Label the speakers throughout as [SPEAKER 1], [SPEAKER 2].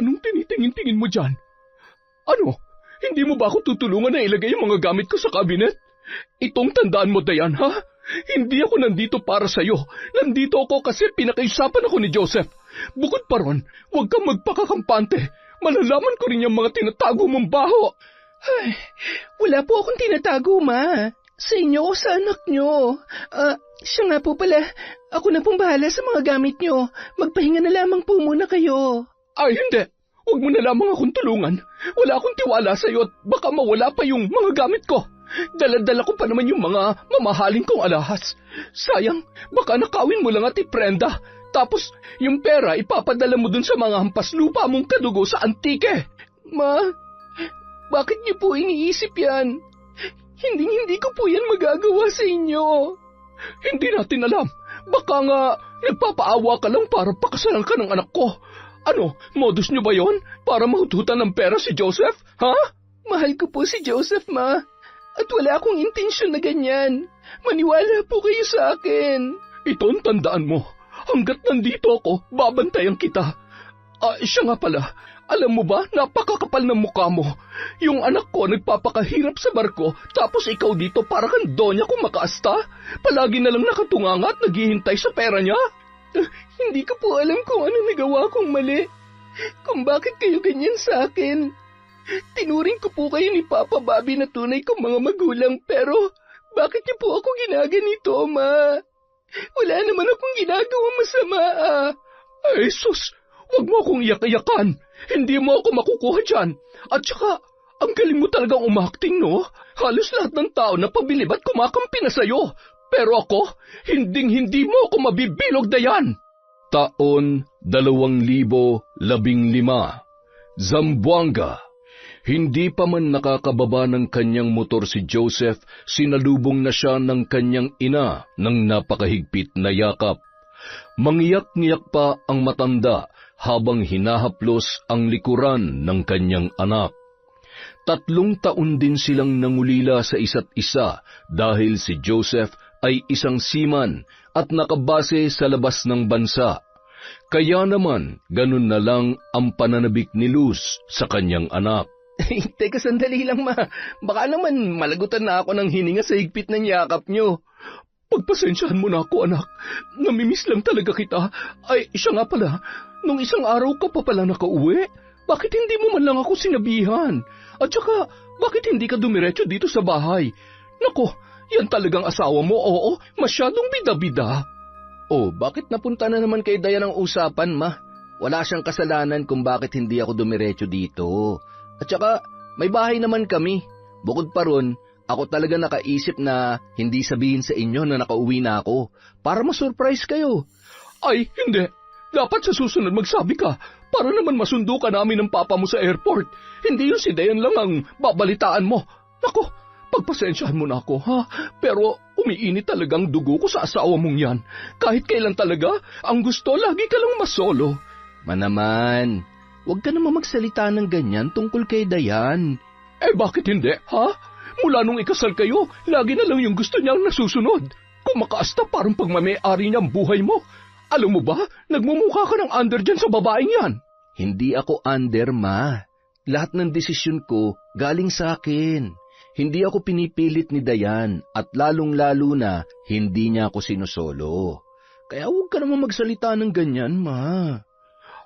[SPEAKER 1] Anong tinitingin-tingin mo dyan? Ano? Hindi mo ba ako tutulungan na ilagay yung mga gamit ko sa kabinet? Itong tandaan mo, Dayan, ha? Hindi ako nandito para sa'yo. Nandito ako kasi pinakaisapan ako ni Joseph. Bukod pa ron, huwag kang magpakakampante. Malalaman ko rin yung mga tinatago mong baho.
[SPEAKER 2] Ay, wala po akong tinatago, Ma. Sa inyo o sa anak nyo. Siya nga po pala, ako na pong bahala sa mga gamit nyo. Magpahinga na lamang po muna kayo.
[SPEAKER 1] Ay, hindi. Huwag mo na lamang akong tulungan. Wala akong tiwala sa'yo at baka mawala pa yung mga gamit ko. Dala-dala ko pa naman yung mga mamahaling kong alahas. Sayang, baka nakawin mo lang at iprenda. Tapos, yung pera ipapadala mo dun sa mga hampas lupa mong kadugo sa antike.
[SPEAKER 2] Ma, bakit niyo po iniisip yan? Hindi ko po yan magagawa sa inyo.
[SPEAKER 1] Hindi natin alam. Baka nga nagpapaawa ka lang para pakasalan ka ng anak ko. Ano, modus nyo ba yon? Para mahututan ng pera si Joseph? Ha?
[SPEAKER 2] Mahal ko po si Joseph, Ma. At wala akong intensyon na ganyan. Maniwala po kayo sa akin.
[SPEAKER 1] Ito ang tandaan mo. Hanggat nandito ako, babantayan kita. Siya nga pala. Alam mo ba, napakakapal ng mukha mo. Yung anak ko nagpapakahirap sa barko, tapos ikaw dito para kang donya kung makaasta. Palagi na lang nakatunganga at naghihintay sa pera niya.
[SPEAKER 2] Hindi ko po alam kung ano nagawa kong mali. Kung bakit kayo ganyan sa akin. Tinuring ko po kayo ni Papa Bobby na tunay kong mga magulang, pero bakit niyo po ako ginaganito, Ma? Wala naman akong ginagawang masama,
[SPEAKER 1] Ay, sus! Huwag mo akong iyak-iyakan. Hindi mo ako makukuha dyan. At saka, ang galing mo talagang umakting, no? Halos lahat ng tao na pabilib at kumakampi na sa'yo. Pero ako, hinding-hindi mo ako mabibilog, Dayan. Taon 2015, Zamboanga. Hindi pa man nakakababa ng kanyang motor si Joseph, sinalubong na siya ng kanyang ina ng napakahigpit na yakap. Mangiyak-ngiyak pa ang matanda habang hinahaplos ang likuran ng kanyang anak. 3 taon din silang nangulila sa isa't isa dahil si Joseph ay isang seaman at nakabase sa labas ng bansa. Kaya naman, ganun na lang ang pananabik ni Luz sa kanyang anak.
[SPEAKER 2] Teka, sandali lang, Ma. Baka naman malagutan na ako ng hininga sa higpit ng yakap nyo.
[SPEAKER 1] Pagpasensyahan mo na ako, anak. Namimiss lang talaga kita. Ay, siya nga pala, nung isang araw ka pa pala nakauwi, bakit hindi mo man lang ako sinabihan? At saka, bakit hindi ka dumiretso dito sa bahay? Nako, yan talagang asawa mo, oo, masyadong bida-bida.
[SPEAKER 2] Oh, bakit napunta na naman kay Dayan ang usapan, Ma? Wala siyang kasalanan kung bakit hindi ako dumiretso dito. At saka, may bahay naman kami. Bukod pa ron, ako talaga nakaisip na hindi sabihin sa inyo na nakauwi na ako para ma-surprise kayo.
[SPEAKER 1] Ay, hindi. Dapat sa susunod magsabi ka para naman masundo ka namin ng papa mo sa airport. Hindi yun si Dayan lang ang babalitaan mo. Nako, pagpasensyahan mo na ako, ha? Pero umiinit talagang dugo ko sa asawa mong yan. Kahit kailan talaga, ang gusto lagi ka lang masolo.
[SPEAKER 2] Manaman, huwag ka naman magsalita ng ganyan tungkol kay Dayan.
[SPEAKER 1] Eh bakit hindi, ha? Mula nung ikasal kayo, lagi na lang yung gusto niyang nasusunod. Kung makaasta parang pagmamay-ari niya ang buhay mo. Alam mo ba, nagmumukha ka ng under dyan sa babaeng yan.
[SPEAKER 2] Hindi ako under, Ma. Lahat ng desisyon ko galing sa akin. Hindi ako pinipilit ni Dayan at lalong-lalo na hindi niya ako sinusolo. Kaya huwag ka naman magsalita ng ganyan, Ma.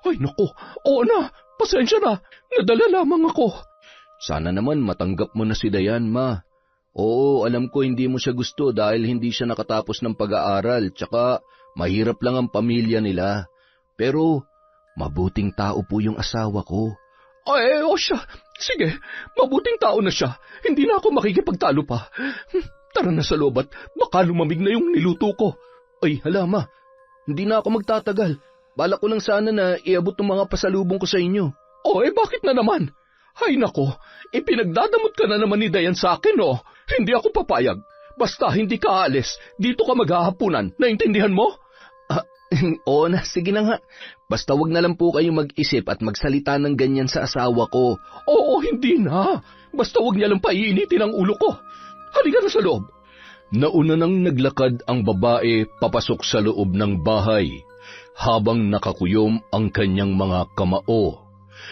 [SPEAKER 1] Ay nako, oo na, pasensya na, nadala lamang ako.
[SPEAKER 2] Sana naman matanggap mo na si Dayan, Ma. Oo, alam ko hindi mo siya gusto dahil hindi siya nakatapos ng pag-aaral, tsaka mahirap lang ang pamilya nila. Pero mabuting tao po yung asawa ko.
[SPEAKER 1] Ay, o siya. Sige, mabuting tao na siya. Hindi na ako makikipagtalo pa. Tara na sa loob at baka lumamig na yung niluto ko.
[SPEAKER 2] Ay, hala, Ma. Hindi na ako magtatagal. Balak ko lang sana na iabot ng mga pasalubong ko sa inyo.
[SPEAKER 1] Oh, bakit na naman? Hay nako, ipinagdadamot ka na naman ni Dayan sa akin, oh. Hindi ako papayag. Basta hindi ka aalis, dito ka maghahapunan. Naintindihan mo?
[SPEAKER 2] Oo na, sige na nga. Basta wag na lang po kayong mag-isip at magsalita ng ganyan sa asawa ko.
[SPEAKER 1] Oo, hindi na. Basta wag niya lang paiinitin ang ulo ko. Halika na sa loob. Nauna nang naglakad ang babae papasok sa loob ng bahay, habang nakakuyom ang kanyang mga kamao.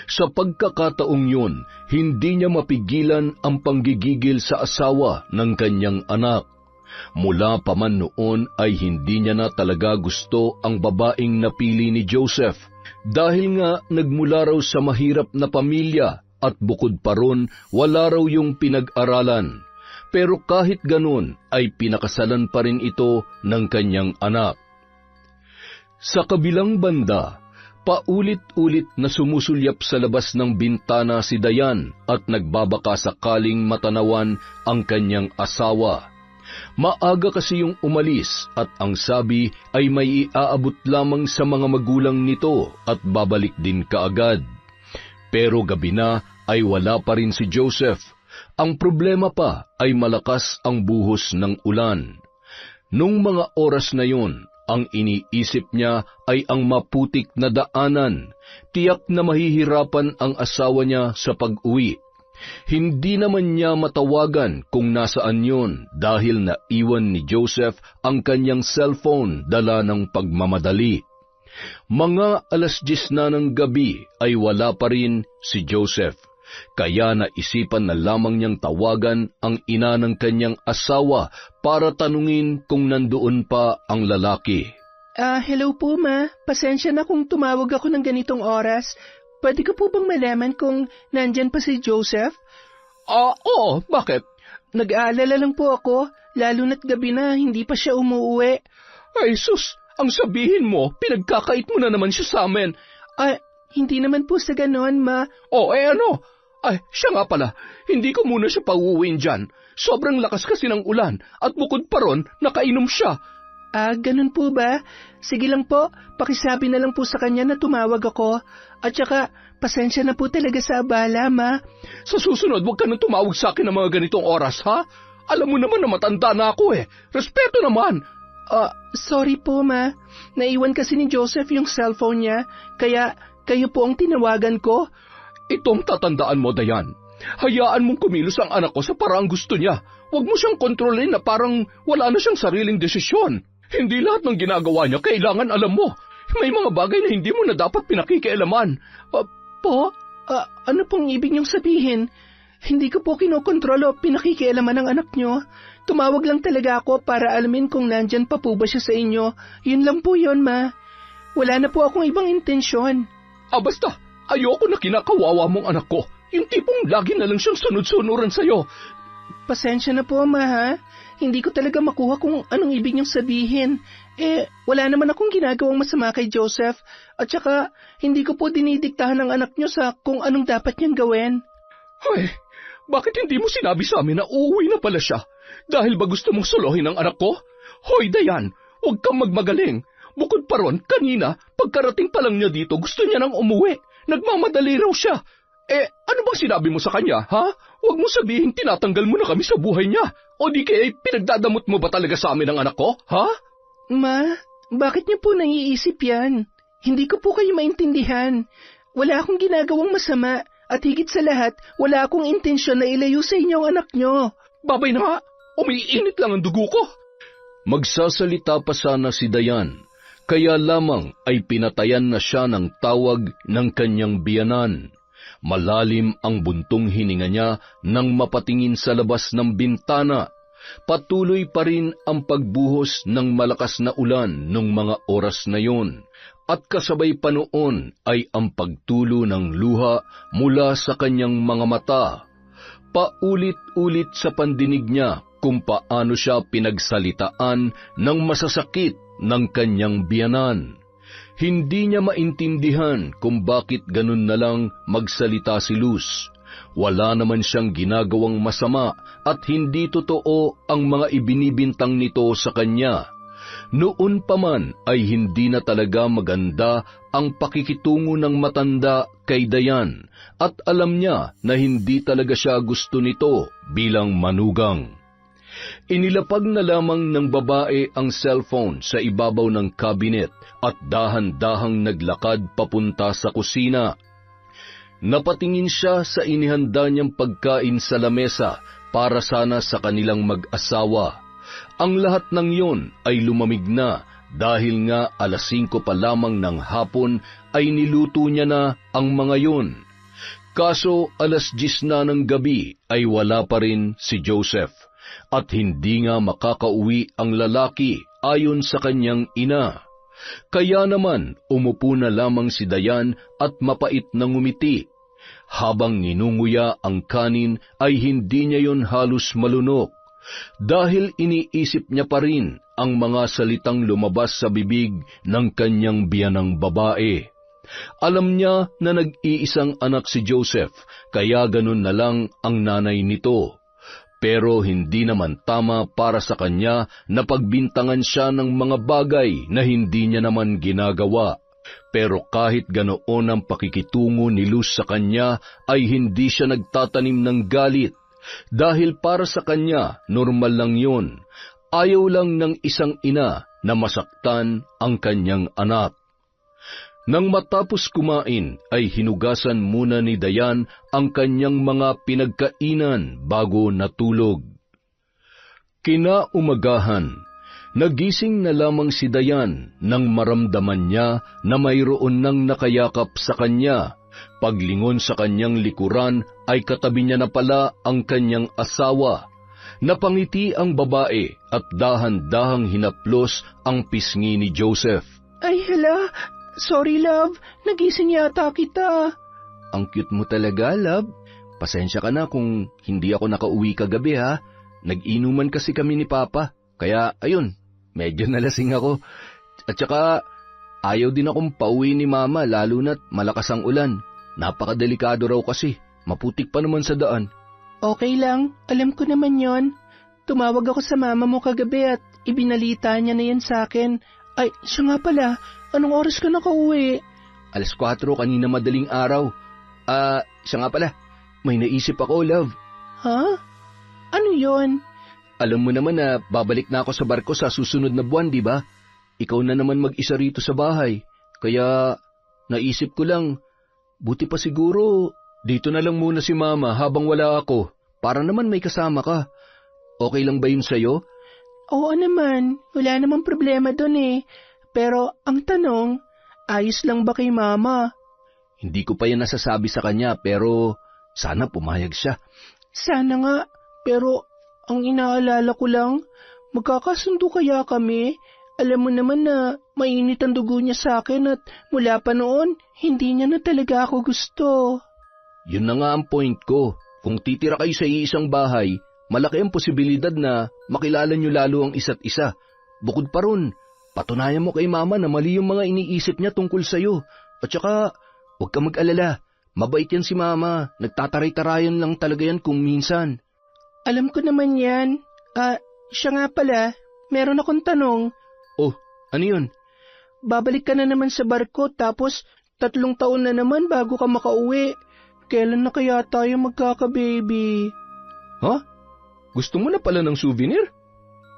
[SPEAKER 1] Sa pagkakataong yun, hindi niya mapigilan ang panggigigil sa asawa ng kanyang anak. Mula pa man noon ay hindi niya na talaga gusto ang babaeng napili ni Joseph dahil nga nagmula raw sa mahirap na pamilya at bukod pa ron wala raw yung pinag-aralan. Pero kahit ganun ay pinakasalan pa rin ito ng kanyang anak. Sa kabilang banda, paulit-ulit na sumusulyap sa labas ng bintana si Dayan at nagbabaka sakaling matanawan ang kanyang asawa. Maaga kasi yung umalis at ang sabi ay may iaabot lamang sa mga magulang nito at babalik din kaagad. Pero gabi na ay wala pa rin si Joseph. Ang problema pa ay malakas ang buhos ng ulan. Nung mga oras na yun, ang iniisip niya ay ang maputik na daanan. Tiyak na mahihirapan ang asawa niya sa pag-uwi. Hindi naman niya matawagan kung nasaan yun dahil naiwan ni Joseph ang kanyang cellphone dala ng pagmamadali. Mga 10:00 na ng gabi ay wala pa rin si Joseph. Kaya naisipan na lamang niyang tawagan ang ina ng kanyang asawa para tanungin kung nandoon pa ang lalaki.
[SPEAKER 3] Hello po ma. Pasensya na kung tumawag ako ng ganitong oras. Pwede ko po bang malaman kung nandyan pa si Joseph?
[SPEAKER 2] Oo, bakit?
[SPEAKER 3] Nag-aalala lang po ako, lalo na't gabi na hindi pa siya umuwi.
[SPEAKER 2] Ay sus, ang sabihin mo, pinagkakait mo na naman siya sa amin.
[SPEAKER 3] Hindi naman po sa ganon, ma.
[SPEAKER 2] Ano? Ay, siya nga pala, hindi ko muna siya pauuwiin dyan. Sobrang lakas kasi ng ulan at bukod pa ron, nakainom siya.
[SPEAKER 3] Ganun po ba? Sige lang po, pakisabi na lang po sa kanya na tumawag ako. At saka, pasensya na po talaga sa abala, ma.
[SPEAKER 2] Sa susunod, huwag ka nang tumawag sa akin ng mga ganitong oras, ha? Alam mo naman na matanda na ako eh. Respeto naman.
[SPEAKER 3] Sorry po, ma. Naiwan kasi ni Joseph yung cellphone niya, kaya kayo po ang tinawagan ko.
[SPEAKER 2] Itong tatandaan mo, Dayan. Hayaan mong kumilos ang anak ko sa paraang gusto niya. Huwag mo siyang kontrolin na parang wala na siyang sariling desisyon. Hindi lahat ng ginagawa niya kailangan alam mo. May mga bagay na hindi mo na dapat pinakikialaman.
[SPEAKER 3] Ano pong ibig niyong sabihin? Hindi ko po kinokontrol o pinakikialaman ng anak niyo. Tumawag lang talaga ako para alamin kung nandyan pa po ba siya sa inyo. Yun lang po yun, ma. Wala na po akong ibang intensyon.
[SPEAKER 2] Basta, ayoko na kinakawawa mong anak ko. Yung tipong lagi na lang siyang sunod-sunuran sa'yo.
[SPEAKER 3] Pasensya na po, ma, ha? Hindi ko talaga makuha kung anong ibig niyong sabihin. Wala naman akong ginagawang masama kay Joseph. At saka, hindi ko po dinidiktahan ng anak niyo sa kung anong dapat niyang gawin.
[SPEAKER 2] Ay, bakit hindi mo sinabi sa amin na uuwi na pala siya? Dahil ba gusto mong solohin ang anak ko? Hoy, Dayan, huwag kang magmagaling. Bukod pa ron, kanina, pagkarating pa lang niya dito, gusto niya nang umuwi. Nagmamadali raw siya. Ano bang sinabi mo sa kanya, ha? Huwag mo sabihin tinatanggal mo na kami sa buhay niya. O di kaya pinagdadamot mo ba talaga sa amin ang anak ko, ha?
[SPEAKER 3] Ma, bakit niyo po naiisip yan? Hindi ko po kayo maintindihan. Wala akong ginagawang masama at higit sa lahat, wala akong intensyon na ilayo sa inyo ang anak niyo.
[SPEAKER 2] Babay na nga, umiinit lang ang dugo ko.
[SPEAKER 1] Magsasalita pa sana si Dayan, kaya lamang ay pinatayan na siya ng tawag ng kanyang biyanan. Malalim ang buntong hininga niya nang mapatingin sa labas ng bintana. Patuloy pa rin ang pagbuhos ng malakas na ulan nung mga oras na yon, at kasabay pa noon ay ang pagtulo ng luha mula sa kanyang mga mata. Paulit-ulit sa pandinig niya kung paano siya pinagsalitaan ng masasakit ng kanyang biyanan. Hindi niya maintindihan kung bakit ganun na lang magsalita si Luz. Wala naman siyang ginagawang masama at hindi totoo ang mga ibinibintang nito sa kanya. Noon pa man ay hindi na talaga maganda ang pakikitungo ng matanda kay Dayan at alam niya na hindi talaga siya gusto nito bilang manugang. Inilapag na lamang ng babae ang cellphone sa ibabaw ng cabinet at dahan-dahang naglakad papunta sa kusina. Napatingin siya sa inihanda niyang pagkain sa lamesa para sana sa kanilang mag-asawa. Ang lahat ng yon ay lumamig na dahil nga 5:00 pa lamang ng hapon ay niluto niya na ang mga yon. Kaso 10:00 na ng gabi ay wala pa rin si Joseph, at hindi nga makakauwi ang lalaki ayon sa kanyang ina. Kaya naman umupo na lamang si Dayan at mapait na ngumiti. Habang ninunguya ang kanin ay hindi niya yon halos malunok, dahil iniisip niya pa rin ang mga salitang lumabas sa bibig ng kanyang biyanang babae. Alam niya na nag-iisang anak si Joseph, kaya ganun na lang ang nanay nito. Pero hindi naman tama para sa kanya na pagbintangan siya ng mga bagay na hindi niya naman ginagawa. Pero kahit ganoon ang pakikitungo ni Luz sa kanya, ay hindi siya nagtatanim ng galit. Dahil para sa kanya, normal lang yun. Ayaw lang ng isang ina na masaktan ang kanyang anak. Nang matapos kumain, ay hinugasan muna ni Dayan ang kanyang mga pinagkainan bago natulog. Kinaumagahan, nagising na lamang si Dayan nang maramdaman niya na mayroon nang nakayakap sa kanya. Paglingon sa kanyang likuran ay katabi niya na pala ang kanyang asawa. Napangiti ang babae at dahan-dahang hinaplos ang pisngi ni Joseph.
[SPEAKER 3] Ay hala, sorry love, nagising yata kita.
[SPEAKER 2] Ang cute mo talaga, love. Pasensya ka na kung hindi ako nakauwi kagabi, ha. Nag-inuman kasi kami ni Papa, kaya ayun, medyo nalasing ako. At saka, ayaw din akong pauwi ni Mama lalo na't malakas ang ulan. Napakadelikado raw kasi, maputik pa naman sa daan.
[SPEAKER 3] Okay lang, alam ko naman yon. Tumawag ako sa mama mo kagabi at ibinalita niya na yan sa akin. Ay, siya nga pala, anong oras ka nakauwi?
[SPEAKER 2] 4:00 kanina madaling araw. Siya nga pala, may naisip ako, love.
[SPEAKER 3] Ha? Ano yon?
[SPEAKER 2] Alam mo naman na babalik na ako sa barko sa susunod na buwan, di ba? Ikaw na naman mag-isa rito sa bahay. Kaya naisip ko lang, buti pa siguro dito na lang muna si Mama habang wala ako, para naman may kasama ka. Okay lang ba yun sa'yo?
[SPEAKER 3] Oo naman, wala namang problema dun eh. Pero ang tanong, ayos lang ba kay Mama?
[SPEAKER 2] Hindi ko pa yan nasasabi sa kanya, pero sana pumayag siya.
[SPEAKER 3] Sana nga, pero ang inaalala ko lang, magkakasundo kaya kami? Alam mo naman na mainit ang dugo niya sa akin at mula pa noon, hindi niya na talaga ako gusto.
[SPEAKER 2] Yun na nga ang point ko. Kung titira kayo sa iisang bahay, malaki ang posibilidad na makilala niyo lalo ang isa't isa. Bukod pa ron, patunayan mo kay Mama na mali yung mga iniisip niya tungkol sa'yo. At saka, huwag ka mag-alala. Mabait yan si Mama. Nagtataray-tarayan lang talaga yan kung minsan.
[SPEAKER 3] Alam ko naman yan. Siya nga pala, meron akong tanong.
[SPEAKER 2] Oh, ano yun?
[SPEAKER 3] Babalik ka na naman sa barko tapos 3 taon na naman bago ka makauwi. Kailan na kaya tayo magkaka-baby?
[SPEAKER 2] Ha? Gusto mo na pala ng souvenir?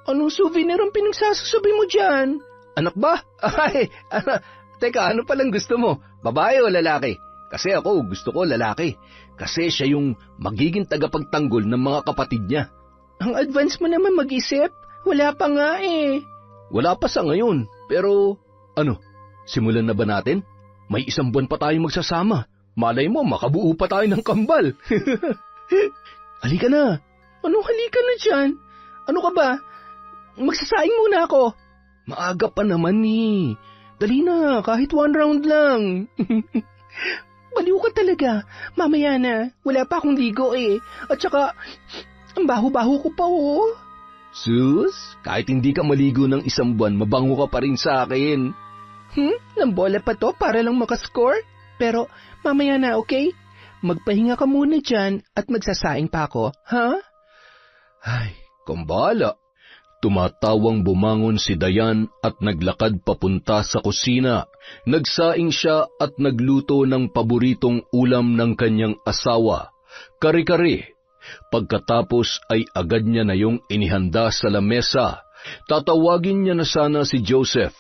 [SPEAKER 3] Anong souvenir ang pinagsasasabi mo dyan?
[SPEAKER 2] Anak ba? Ay, teka, ano palang gusto mo? Babae o lalaki? Kasi ako, gusto ko lalaki. Kasi siya yung magiging tagapagtanggol ng mga kapatid niya.
[SPEAKER 3] Ang advance mo naman mag-isip? Wala pa nga eh.
[SPEAKER 2] Wala pa sa ngayon, pero ano, simulan na ba natin? May 1 buwan pa tayong magsasama. Malay mo, makabuo pa tayo ng kambal. Halika na.
[SPEAKER 3] Anong halika na dyan? Ano ka ba? Magsasaing muna ako.
[SPEAKER 2] Maaga pa naman eh. Dali na, kahit 1 round lang.
[SPEAKER 3] Baliw ka talaga. Mamaya na, wala pa akong ligo eh. At saka, ang baho-baho ko pa oh.
[SPEAKER 2] Sus, kahit hindi ka maligo ng 1 buwan, mabango ka pa rin sa akin.
[SPEAKER 3] Nambola pa to para lang makascore? Pero mamaya na, okay? Magpahinga ka muna dyan at magsasaing pa ako, ha?
[SPEAKER 2] Ay, kumbala. Tumatawang bumangon si Dayan at naglakad papunta sa kusina. Nagsaing siya at nagluto ng paboritong ulam ng kanyang asawa, kare-kare. Pagkatapos ay agad niya na yung inihanda sa lamesa. Tatawagin niya na sana si Joseph,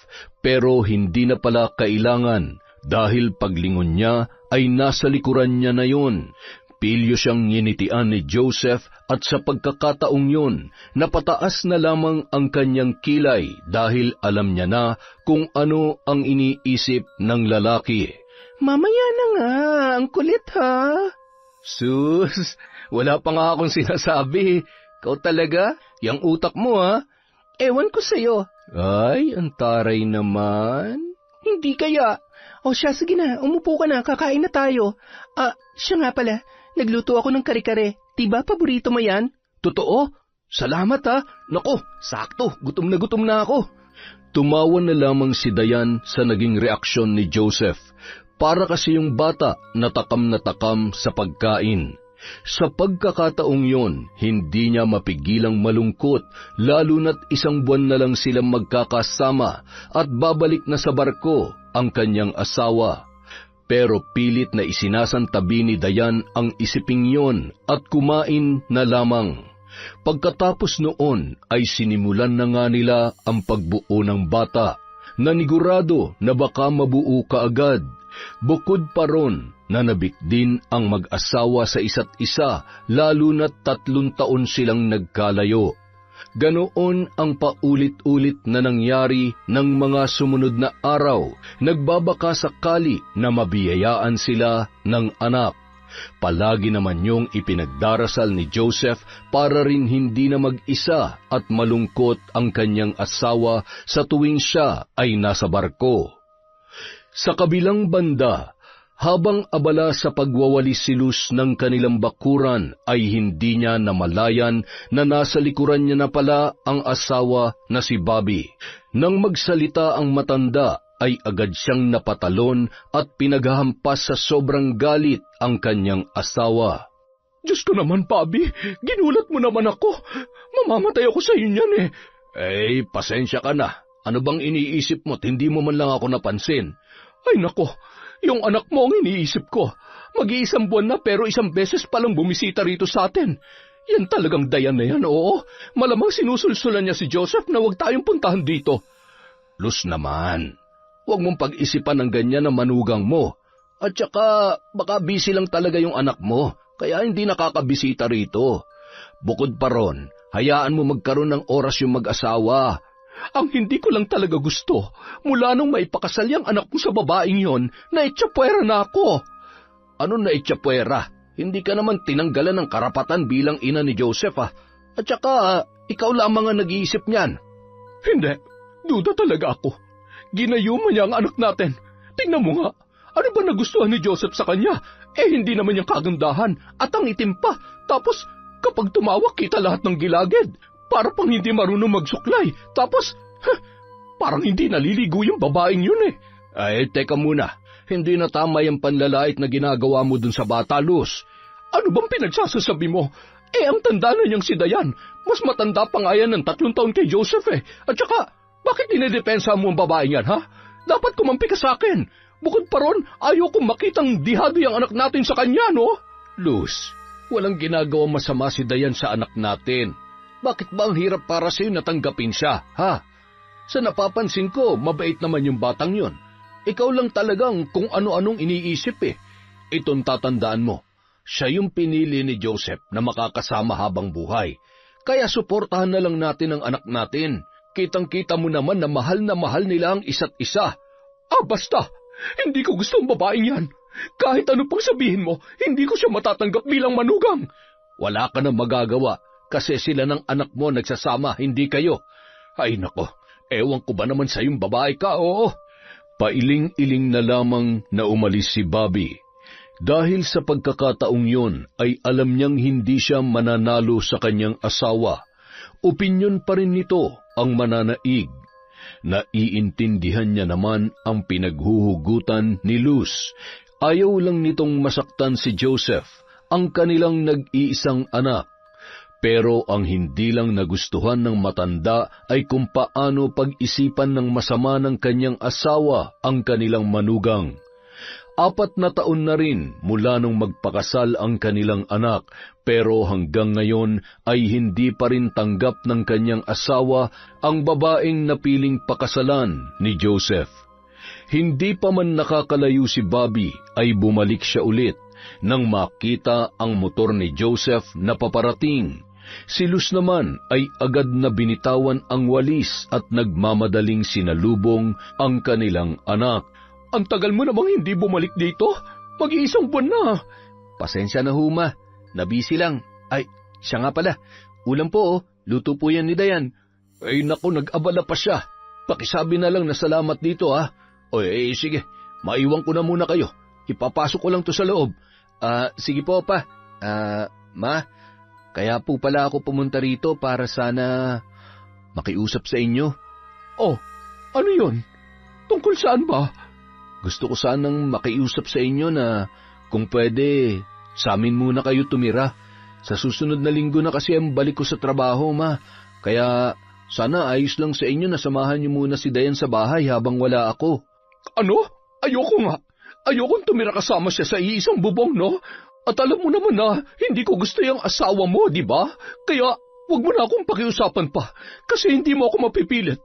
[SPEAKER 2] pero hindi na pala kailangan dahil paglingon niya ay nasa likuran niya na yun. Pilyo siyang nginitian ni Joseph at sa pagkakataong yun, napataas na lamang ang kanyang kilay dahil alam niya na kung ano ang iniisip ng lalaki.
[SPEAKER 3] Mamaya na nga, ang kulit ha.
[SPEAKER 2] Sus, wala pa nga akong sinasabi. Ikaw talaga? Yang utak mo, ha?
[SPEAKER 3] Ewan ko sa'yo.
[SPEAKER 2] Ay, ang taray naman.
[SPEAKER 3] Hindi kaya. O siya, sige na, umupo ka na, kakain na tayo. Siya nga pala, nagluto ako ng kare-kare. Diba paborito mo yan?
[SPEAKER 2] Totoo? Salamat, ha. Naku, sakto, gutom na ako. Tumawa na lamang si Dayan sa naging reaksyon ni Joseph. Para kasi yung bata natakam sa pagkain. Sa pagkakataong yon, hindi niya mapigilang malungkot, lalo na't 1 buwan na lang silang magkakasama at babalik na sa barko ang kanyang asawa. Pero pilit na isinasantabi ni Dayan ang isiping yon at kumain na lamang. Pagkatapos noon ay sinimulan na nga nila ang pagbuo ng bata, nanigurado na baka mabuo kaagad. Bukod pa ron, nanabik din ang mag-asawa sa isa't isa, lalo na't 3 taon silang nagkalayo. Ganoon ang paulit-ulit na nangyari ng mga sumunod na araw, nagbabaka sakali na mabiyayaan sila ng anak. Palagi naman yung ipinagdarasal ni Joseph para rin hindi na mag-isa at malungkot ang kanyang asawa sa tuwing siya ay nasa barko. Sa kabilang banda, habang abala sa pagwawali-silus ng kanilang bakuran ay hindi niya namalayan na nasa likuran niya na pala ang asawa na si Bobby. Nang magsalita ang matanda, ay agad siyang napatalon at pinaghahampas sa sobrang galit ang kanyang asawa.
[SPEAKER 1] Diyos ko naman, Bobby, ginulat mo naman ako. Mamamatay ako sa iyo niyan eh.
[SPEAKER 2] Pasensya ka na. Ano bang iniisip mo't hindi mo man lang ako napansin?
[SPEAKER 1] Ay nako, yung anak mo ang iniisip ko. Mag-1 buwan na pero 1 beses palang bumisita rito sa atin. Yan talagang Dayan na yan, oo. Malamang sinusulsulan niya si Joseph na huwag tayong puntahan dito.
[SPEAKER 2] Luz naman. Huwag mong pag-isipan ng ganyan na manugang mo. At saka, baka busy lang talaga yung anak mo, kaya hindi nakakabisita rito. Bukod pa ron, hayaan mo magkaroon ng oras yung mag-asawa.
[SPEAKER 1] Ang hindi ko lang talaga gusto, mula nung maipakasal yung anak mo sa babaeng yon, naitsapwera na ako.
[SPEAKER 2] Ano naitsapwera? Hindi ka naman tinanggalan ng karapatan bilang ina ni Joseph, ah. At saka, ikaw lamang ang nag-iisip niyan.
[SPEAKER 1] Hindi, duda talaga ako. Ginayuma niya ang anak natin. Tingnan mo nga, ano ba nagustuhan ni Joseph sa kanya? Hindi naman niyang kagandahan at ang itim pa. Tapos, kapag tumawa kita lahat ng gilagid. Para pang hindi marunong magsuklay. Tapos, parang hindi naliligo yung babaeng yun eh.
[SPEAKER 2] Teka muna. Hindi na tama yung panlalait na ginagawa mo dun sa bata, Luz.
[SPEAKER 1] Ano bang pinagsasasabi mo? Ang tanda na niyang si Dayan. Mas matanda pa nga yan ng 3 taon kay Joseph eh. At saka, bakit dinidepensa mo ang babaeng yan, ha? Dapat kumampi ka sa akin. Bukod pa ron, ayaw kong makitang dihado yung anak natin sa kanya, no?
[SPEAKER 2] Luz, walang ginagawa masama si Dayan sa anak natin. Bakit ba ang hirap para sa'yo natanggapin siya, ha? Sa napapansin ko, mabait naman yung batang yon. Ikaw lang talagang kung ano-anong iniisip eh. Itong tatandaan mo, siya yung pinili ni Joseph na makakasama habang buhay. Kaya suportahan na lang natin ang anak natin. Kitang-kita mo naman na mahal nila ang isa't isa.
[SPEAKER 1] Basta, hindi ko gusto ang babaeng yan. Kahit ano pang sabihin mo, hindi ko siya matatanggap bilang manugang.
[SPEAKER 2] Wala ka na magagawa kasi sila ng anak mo nagsasama, hindi kayo. Ay nako, ewan ko ba naman sa yung babae ka, oo. Pailing-iling na lamang na umalis si Bobby. Dahil sa pagkakataong yon ay alam niyang hindi siya mananalo sa kanyang asawa. Opinyon pa rin nito ang mananaig. Naiintindihan niya naman ang pinaghuhugutan ni Luz. Ayaw lang nitong masaktan si Joseph, ang kanilang nag-iisang anak. Pero ang hindi lang nagustuhan ng matanda ay kung paano pag-isipan ng masama ng kanyang asawa ang kanilang manugang. 4 na taon na rin mula nung magpakasal ang kanilang anak, pero hanggang ngayon ay hindi pa rin tanggap ng kanyang asawa ang babaeng napiling pakasalan ni Joseph. Hindi pa man nakakalayo si Bobby ay bumalik siya ulit nang makita ang motor ni Joseph na paparating. Si Luz naman ay agad na binitawan ang walis at nagmamadaling sinalubong ang kanilang anak.
[SPEAKER 1] Ang tagal mo namang hindi bumalik dito. Mag-1 buwan na.
[SPEAKER 2] Pasensya na ho, Ma. Nabisi lang. Ay, siya nga pala. Ulam po, luto po yan ni Dayan.
[SPEAKER 1] Ay naku, nag-abala pa siya. Pakisabi na lang na salamat dito ha. Sige, maiwan ko na muna kayo. Ipapasok ko lang to sa loob.
[SPEAKER 2] Sige po, Pa. Ma, kaya po pala ako pumunta rito para sana makiusap sa inyo.
[SPEAKER 1] Oh, ano yun? Tungkol saan ba?
[SPEAKER 2] Gusto ko sanang makiusap sa inyo na kung pwede, sa amin muna kayo tumira. Sa susunod na linggo na kasi ang balik ko sa trabaho, Ma. Kaya sana ayos lang sa inyo na samahan niyo muna si Dayan sa bahay habang wala ako.
[SPEAKER 1] Ano? Ayoko nga. Ayokong tumira kasama siya sa iisang bubong, no? At alam mo naman na hindi ko gusto yung asawa mo, di ba? Kaya wag mo na akong pakiusapan pa kasi hindi mo ako mapipilit.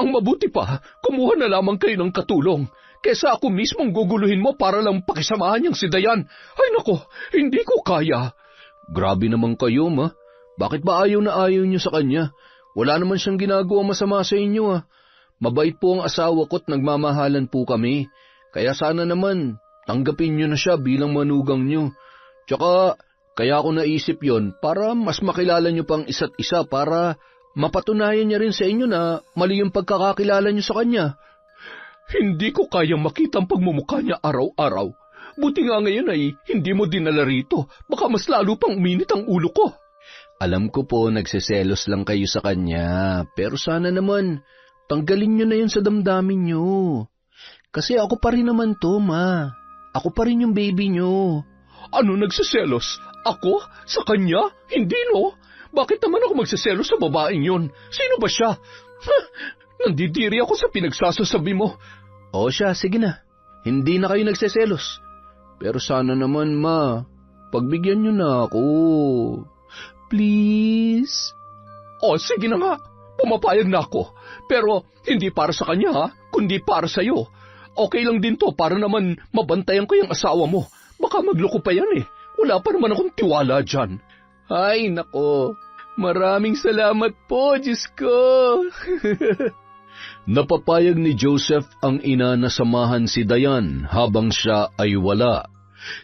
[SPEAKER 1] Ang mabuti pa, kumuha na lamang kayo ng katulong kesa ako mismong guguluhin mo para lang pakisamahan niyang si Dayan. Ay nako, hindi ko kaya.
[SPEAKER 2] Grabe naman kayo, Ma. Bakit ba ayaw na ayaw niyo sa kanya? Wala naman siyang ginagawa masama sa inyo, Mabait po ang asawa ko't nagmamahalan po kami. Kaya sana naman, tanggapin niyo na siya bilang manugang niyo. Tsaka, kaya ako naisip yon para mas makilala niyo pang isa't isa para mapatunayan niya rin sa inyo na mali yung pagkakakilala niyo sa kanya.
[SPEAKER 1] Hindi ko kayang makita ang pagmumukha niya araw-araw. Buti nga ngayon ay hindi mo dinala rito. Baka mas lalo pang uminit ang ulo ko.
[SPEAKER 2] Alam ko po nagseselos lang kayo sa kanya, pero sana naman tanggalin niyo na yun sa damdamin niyo. Kasi ako pa rin naman to, Ma. Ako pa rin yung baby niyo.
[SPEAKER 1] Ano nagseselos? Ako? Sa kanya? Hindi, no? Bakit naman ako magseselos sa babaeng yun? Sino ba siya? Nandidiri ako sa pinagsasasabi mo.
[SPEAKER 2] O siya, sige na. Hindi na kayo nagseselos. Pero sana naman, Ma, pagbigyan niyo na ako. Please?
[SPEAKER 1] O, sige na nga. Pumapayag na ako. Pero hindi para sa kanya, ha? Kundi para sa'yo. Okay lang din to para naman mabantayan ko yung asawa mo. Baka magloko pa yan Wala pa naman akong tiwala dyan.
[SPEAKER 2] Ay, nako. Maraming salamat po, Diyos ko.
[SPEAKER 1] Napapayag ni Joseph ang ina na samahan si Dayan habang siya ay wala.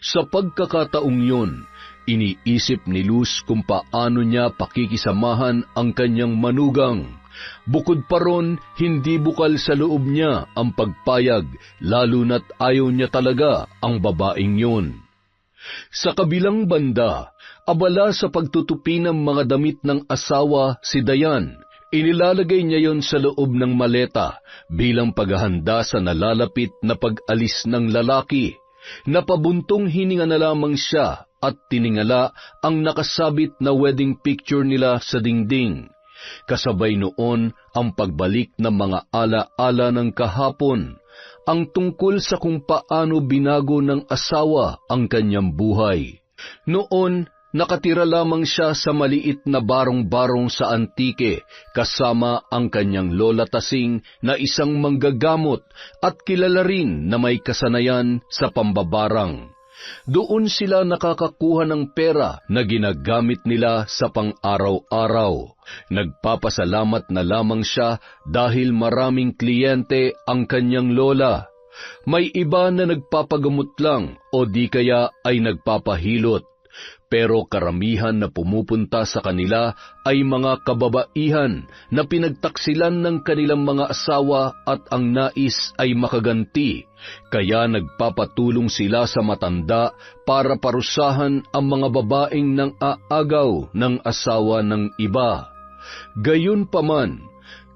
[SPEAKER 1] Sa pagkakataong yun, iniisip ni Luz kung paano niya pakikisamahan ang kanyang manugang. Bukod pa ron, hindi bukal sa loob niya ang pagpayag, lalo na't ayaw niya talaga ang babaeng yun. Sa kabilang banda, abala sa pagtutupi ng mga damit ng asawa si Dayan, inilalagay niya yon sa loob ng maleta bilang paghahanda sa nalalapit na pag-alis ng lalaki. Napabuntong hininga na lamang siya at tiningala ang nakasabit na wedding picture nila sa dingding. Kasabay noon ang pagbalik ng mga ala-ala ng kahapon, ang tungkol sa kung paano binago ng asawa ang kanyang buhay. Noon, nakatira lamang siya sa maliit na barong-barong sa Antique kasama ang kanyang lola Tasing na isang manggagamot at kilala rin na may kasanayan sa pambabarang. Doon sila nakakakuha ng pera na ginagamit nila sa pang-araw-araw. Nagpapasalamat na lamang siya dahil maraming kliyente ang kanyang lola. May iba na nagpapagamot lang o di kaya ay nagpapahilot. Pero karamihan na pumupunta sa kanila ay mga kababaihan na pinagtaksilan ng kanilang mga asawa at ang nais ay makaganti. Kaya nagpapatulong sila sa matanda para parusahan ang mga babaeng nang aagaw ng asawa ng iba. Gayunpaman,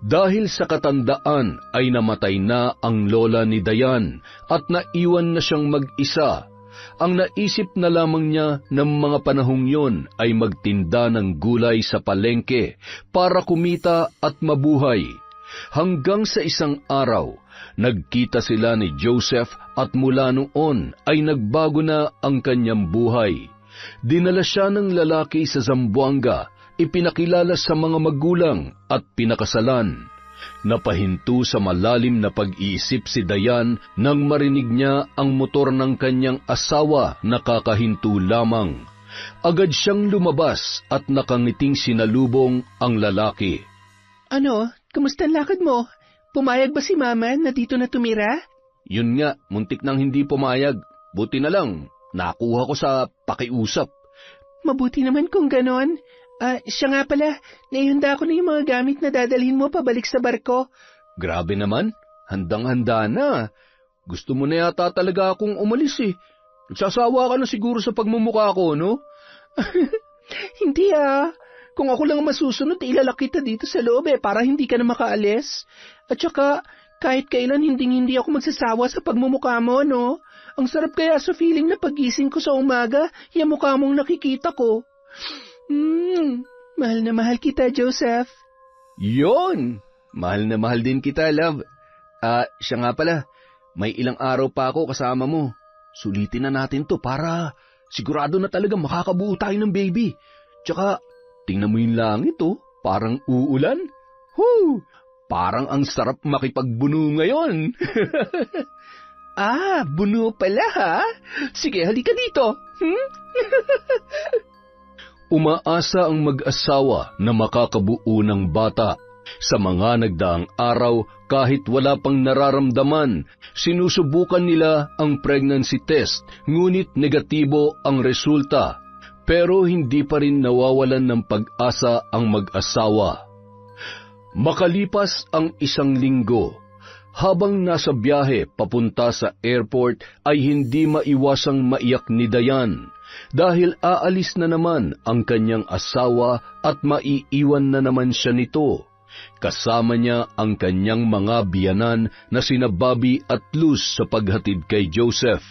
[SPEAKER 1] dahil sa katandaan ay namatay na ang lola ni Dayan at naiwan na siyang mag-isa. Ang naisip na lamang niya ng mga panahong yon ay magtinda ng gulay sa palengke para kumita at mabuhay. Hanggang sa isang araw, nagkita sila ni Joseph at mula noon ay nagbago na ang kanyang buhay. Dinala siya ng lalaki sa Zamboanga, ipinakilala sa mga magulang at pinakasalan. Napahinto sa malalim na pag-iisip si Dayan nang marinig niya ang motor ng kanyang asawa na kakahinto lamang. Agad siyang lumabas at nakangiting sinalubong ang lalaki.
[SPEAKER 3] Ano? Kamusta ang lakad mo? Pumayag ba si Mama na dito na tumira?
[SPEAKER 2] Yun nga, muntik nang hindi pumayag. Buti na lang,
[SPEAKER 1] nakuha ko sa pakiusap.
[SPEAKER 3] Mabuti naman kung ganon. Siya nga pala, naihanda ko na yung mga gamit na dadalhin mo pabalik sa barko.
[SPEAKER 1] Grabe naman, handang-handa na. Gusto mo na yata talaga akong umalis eh. Nagsasawa ka na siguro sa pagmumukha ko, no?
[SPEAKER 3] Hindi Kung ako lang masusunod, ilalak kita dito sa loob para hindi ka na makaalis. At saka, kahit kailan hindi ako magsasawa sa pagmumukha mo, no? Ang sarap kaya sa feeling na pagising ko sa umaga, yung mukha mong nakikita ko. Mahal na mahal kita, Joseph.
[SPEAKER 1] Yon! Mahal na mahal din kita, love. Siya nga pala, may ilang araw pa ako kasama mo. Sulitin na natin to para sigurado na talaga makakabuo tayo ng baby. Tsaka, tingnan mo yung langit parang uulan. Parang ang sarap makipagbuno ngayon.
[SPEAKER 3] Buno pala ha? Sige, halika dito.
[SPEAKER 1] Umaasa ang mag-asawa na makakabuo ng bata. Sa mga nagdaang araw, kahit wala pang nararamdaman, sinusubukan nila ang pregnancy test, ngunit negatibo ang resulta. Pero hindi pa rin nawawalan ng pag-asa ang mag-asawa. Makalipas ang 1 linggo, habang nasa biyahe papunta sa airport ay hindi maiwasang maiyak ni Dayan dahil aalis na naman ang kanyang asawa at maiiwan na naman siya nito. Kasama niya ang kanyang mga biyanan na sina Bobby at Luz sa paghatid kay Joseph.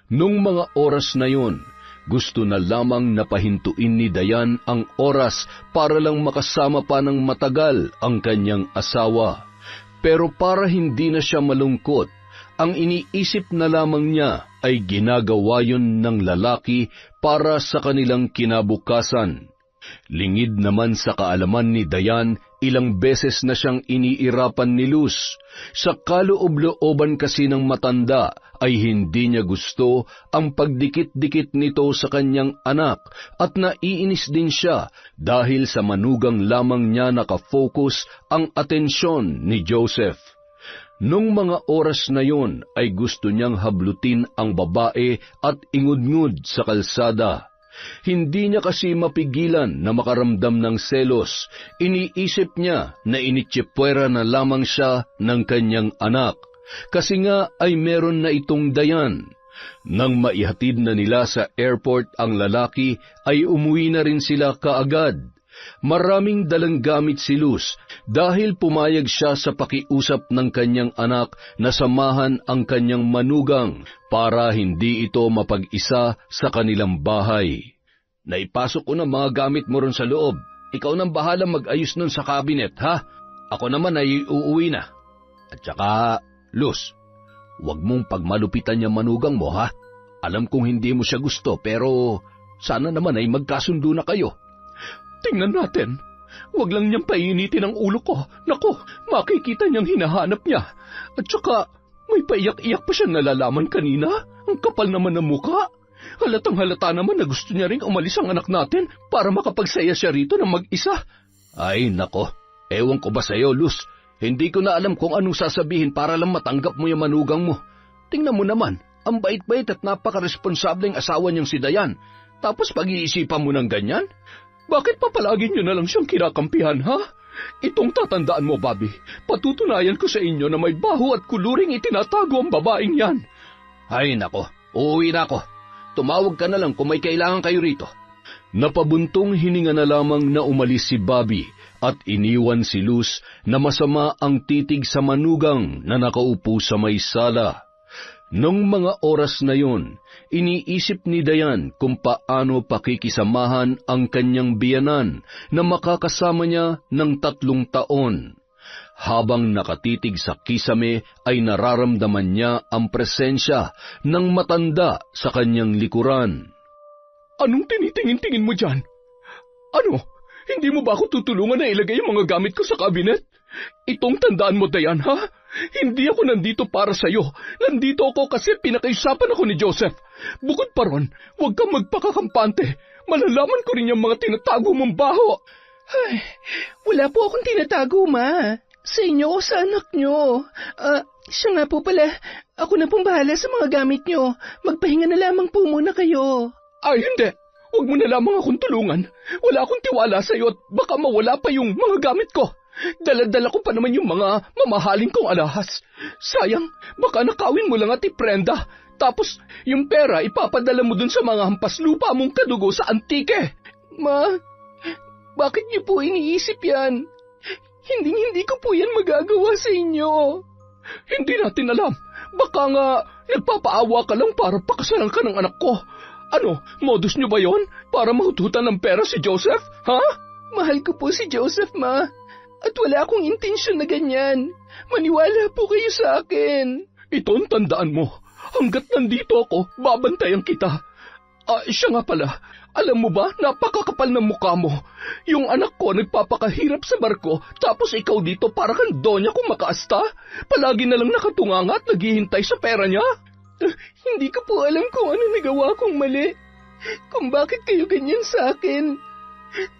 [SPEAKER 1] Nung mga oras na yun, gusto na lamang napahintuin ni Dayan ang oras para lang makasama pa ng matagal ang kanyang asawa. Pero para hindi na siya malungkot, ang iniisip na lamang niya ay ginagawa yun ng lalaki para sa kanilang kinabukasan. Lingid naman sa kaalaman ni Dayan, ilang beses na siyang iniirapan ni Luz. Sa kaloob-looban kasi ng matanda ay hindi niya gusto ang pagdikit-dikit nito sa kanyang anak at naiinis din siya dahil sa manugang lamang niya nakafocus ang atensyon ni Joseph. Nung mga oras na yun ay gusto niyang hablutin ang babae at ingudngud sa kalsada. Hindi niya kasi mapigilan na makaramdam ng selos. Iniisip niya na initsipwera na lamang siya ng kanyang anak. Kasi nga ay meron na itong Dayan. Nang maihatid na nila sa airport ang lalaki, ay umuwi na rin sila kaagad. Maraming dalang gamit si Luz dahil pumayag siya sa pakiusap ng kanyang anak na samahan ang kanyang manugang para hindi ito mapag-isa sa kanilang bahay. Naipasok ko na mga gamit mo ron sa loob. Ikaw nang bahala mag-ayos nun sa cabinet, ha? Ako naman ay uuwi na. At saka, Luz, huwag mong pagmalupitan yung manugang mo, ha? Alam kong hindi mo siya gusto, pero sana naman ay magkasundo na kayo. Tingnan natin. Huwag lang niyang painitin ang ulo ko. Naku, makikita niyang hinahanap niya. At saka, may paiyak-iyak pa siya nalalaman kanina. Ang kapal naman ng muka. Halatang-halata naman na gusto niya rin umalis ang anak natin para makapagsaya siya rito ng mag-isa. Ay, nako. Ewan ko ba sa'yo, Luz? Hindi ko na alam kung anong sasabihin para lang matanggap mo yung manugang mo. Tingnan mo naman, ang bait-bait at napaka-responsableng asawa niyang si Dayan. Tapos pag-iisipan mo ng ganyan? Bakit pa palagi niyo na lang siyang kinakampihan, ha? Itong tatandaan mo, Bobby, patutunayan ko sa inyo na may baho at kuluring itinatago ang babaeng yan. Ay, nako, uuwi na ako. Tumawag ka na lang kung may kailangan kayo rito. Napabuntong hininga na lamang na umalis si Bobby at iniwan si Luz na masama ang titig sa manugang na nakaupo sa may sala. Nung mga oras na yun, iniisip ni Dayan kung paano pakikisamahan ang kanyang biyanan na makakasama niya ng 3 taon. Habang nakatitig sa kisame ay nararamdaman niya ang presensya ng matanda sa kanyang likuran. Anong tinitingin-tingin mo dyan? Ano? Hindi mo ba ako tutulungan na ilagay yung mga gamit ko sa kabinet? Itong tandaan mo, Dayan, ha? Hindi ako nandito para sa'yo. Nandito ako kasi pinakaisapan ako ni Joseph. Bukod pa ron, huwag kang magpakakampante. Malalaman ko rin yung mga tinatago mong baho.
[SPEAKER 3] Ay, wala po akong tinatago, Ma. Sa inyo o sa anak nyo. Siya nga po pala, Ako na pong bahala sa mga gamit nyo. Magpahinga na lamang po muna kayo.
[SPEAKER 1] Ay, hindi. Huwag mo na lamang akong tulungan. Wala akong tiwala sa'yo at baka mawala pa yung mga gamit ko. Dala-dala ko pa naman yung mga mamahaling kong alahas. Sayang, baka nakawin mo lang at iprenda. Tapos, yung pera ipapadala mo dun sa mga hampas lupa mong kadugo sa antike.
[SPEAKER 3] Ma, bakit niyo po iniisip yan? Hindi ko po yan magagawa sa inyo.
[SPEAKER 1] Hindi natin alam. Baka nga nagpapaawa ka lang para pakasalan ka ng anak ko. Ano, modus nyo ba yon? Para mahututan ng pera si Joseph? Ha?
[SPEAKER 3] Mahal ko po si Joseph, Ma. At wala akong intensyon na ganyan. Maniwala po kayo sa akin.
[SPEAKER 1] Ito ang tandaan mo. Hanggat nandito ako, babantayan kita. Siya nga pala. Alam mo ba, napakakapal ng mukha mo. Yung anak ko nagpapakahirap sa barko, tapos ikaw dito para kang donya kung makaasta. Palagi na lang nakatunganga at naghihintay sa pera niya.
[SPEAKER 3] Hindi ko po alam kung ano nagawa kong mali. Kung bakit kayo ganyan sa akin.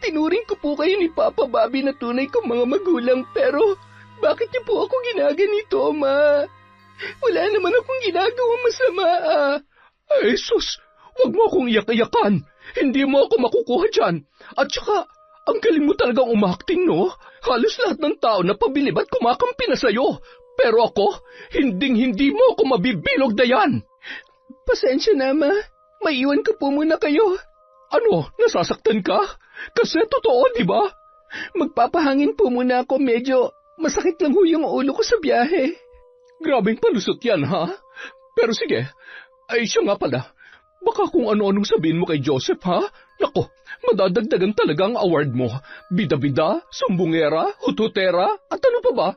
[SPEAKER 3] Tinuring ko po kayo ni Papa Bobby na tunay kong mga magulang, pero bakit niyo po ako ginaganito, Ma? Wala naman akong ginagawa masama,
[SPEAKER 1] Ay, sus! Huwag mo akong iyak-iyakan. Hindi mo ako makukuha dyan. At saka, ang galing mo talagang umakting, no? Halos lahat ng tao na pabilib at kumakampi na sa'yo. Pero ako, hinding-hindi mo ako mabibilog na yan.
[SPEAKER 3] Pasensya na, Ma. Maiwan ko po muna kayo.
[SPEAKER 1] Ano, nasasaktan ka? Kasi totoo, di ba?
[SPEAKER 3] Magpapahangin po muna ako, medyo masakit lang ho yung ulo ko sa biyahe.
[SPEAKER 1] Grabing palusot yan, ha? Pero sige, ay siya nga pala. Baka kung ano-anong sabihin mo kay Joseph, ha? Nako, madadagdagan talaga ang award mo. Bida-bida, sumbungera, hututera, at ano pa ba?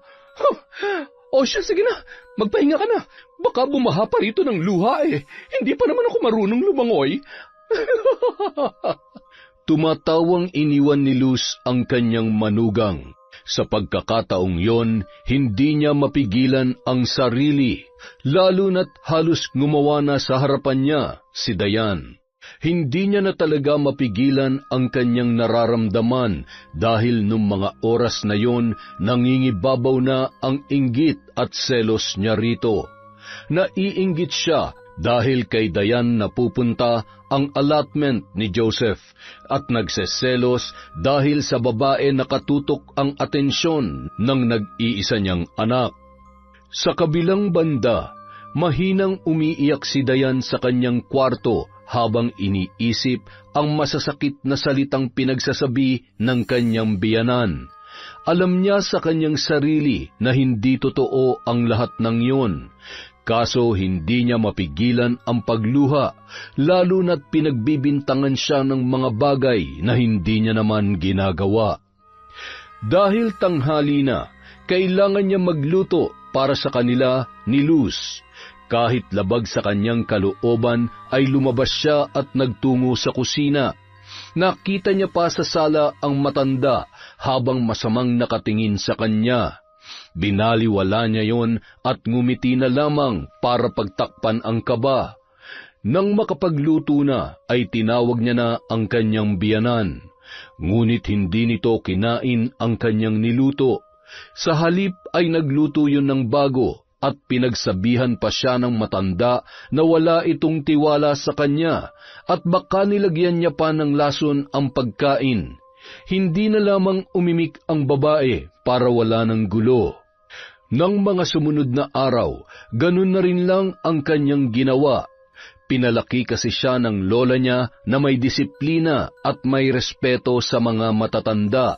[SPEAKER 1] O siya, sige na, magpahinga ka na. Baka bumaha pa rito ng luha eh. Hindi pa naman ako marunong lumangoy. Tumatawang iniwan ni Luz ang kanyang manugang. Sa pagkakataong yon, hindi niya mapigilan ang sarili, lalo na't halos ngumawa na sa harapan niya si Dayan. Hindi niya na talaga mapigilan ang kanyang nararamdaman dahil nung mga oras na yon, nangingibabaw na ang inggit at selos niya rito. Naiinggit siya dahil kay Dayan napupunta ang allotment ni Joseph at nagseselos dahil sa babae nakatutok ang atensyon ng nag-iisa niyang anak. Sa kabilang banda, mahinang umiiyak si Dayan sa kanyang kwarto habang iniisip ang masasakit na salitang pinagsasabi ng kanyang biyanan. Alam niya sa kanyang sarili na hindi totoo ang lahat ng iyon. Kaso hindi niya mapigilan ang pagluha, lalo na't pinagbibintangan siya ng mga bagay na hindi niya naman ginagawa. Dahil tanghali na, kailangan niya magluto para sa kanila ni Luz. Kahit labag sa kanyang kalooban ay lumabas siya at nagtungo sa kusina. Nakita niya pa sa sala ang matanda habang masamang nakatingin sa kanya. Binaliwala niya yon at ngumiti na lamang para pagtakpan ang kaba. Nang makapagluto na, ay tinawag niya na ang kanyang biyanan. Ngunit hindi nito kinain ang kanyang niluto. Sa halip ay nagluto yun ng bago at pinagsabihan pa siya ng matanda na wala itong tiwala sa kanya at baka nilagyan niya pa ng lason ang pagkain. Hindi na lamang umimik ang babae para wala ng gulo. Nang mga sumunod na araw, ganun na rin lang ang kanyang ginawa. Pinalaki kasi siya ng lola niya na may disiplina at may respeto sa mga matatanda.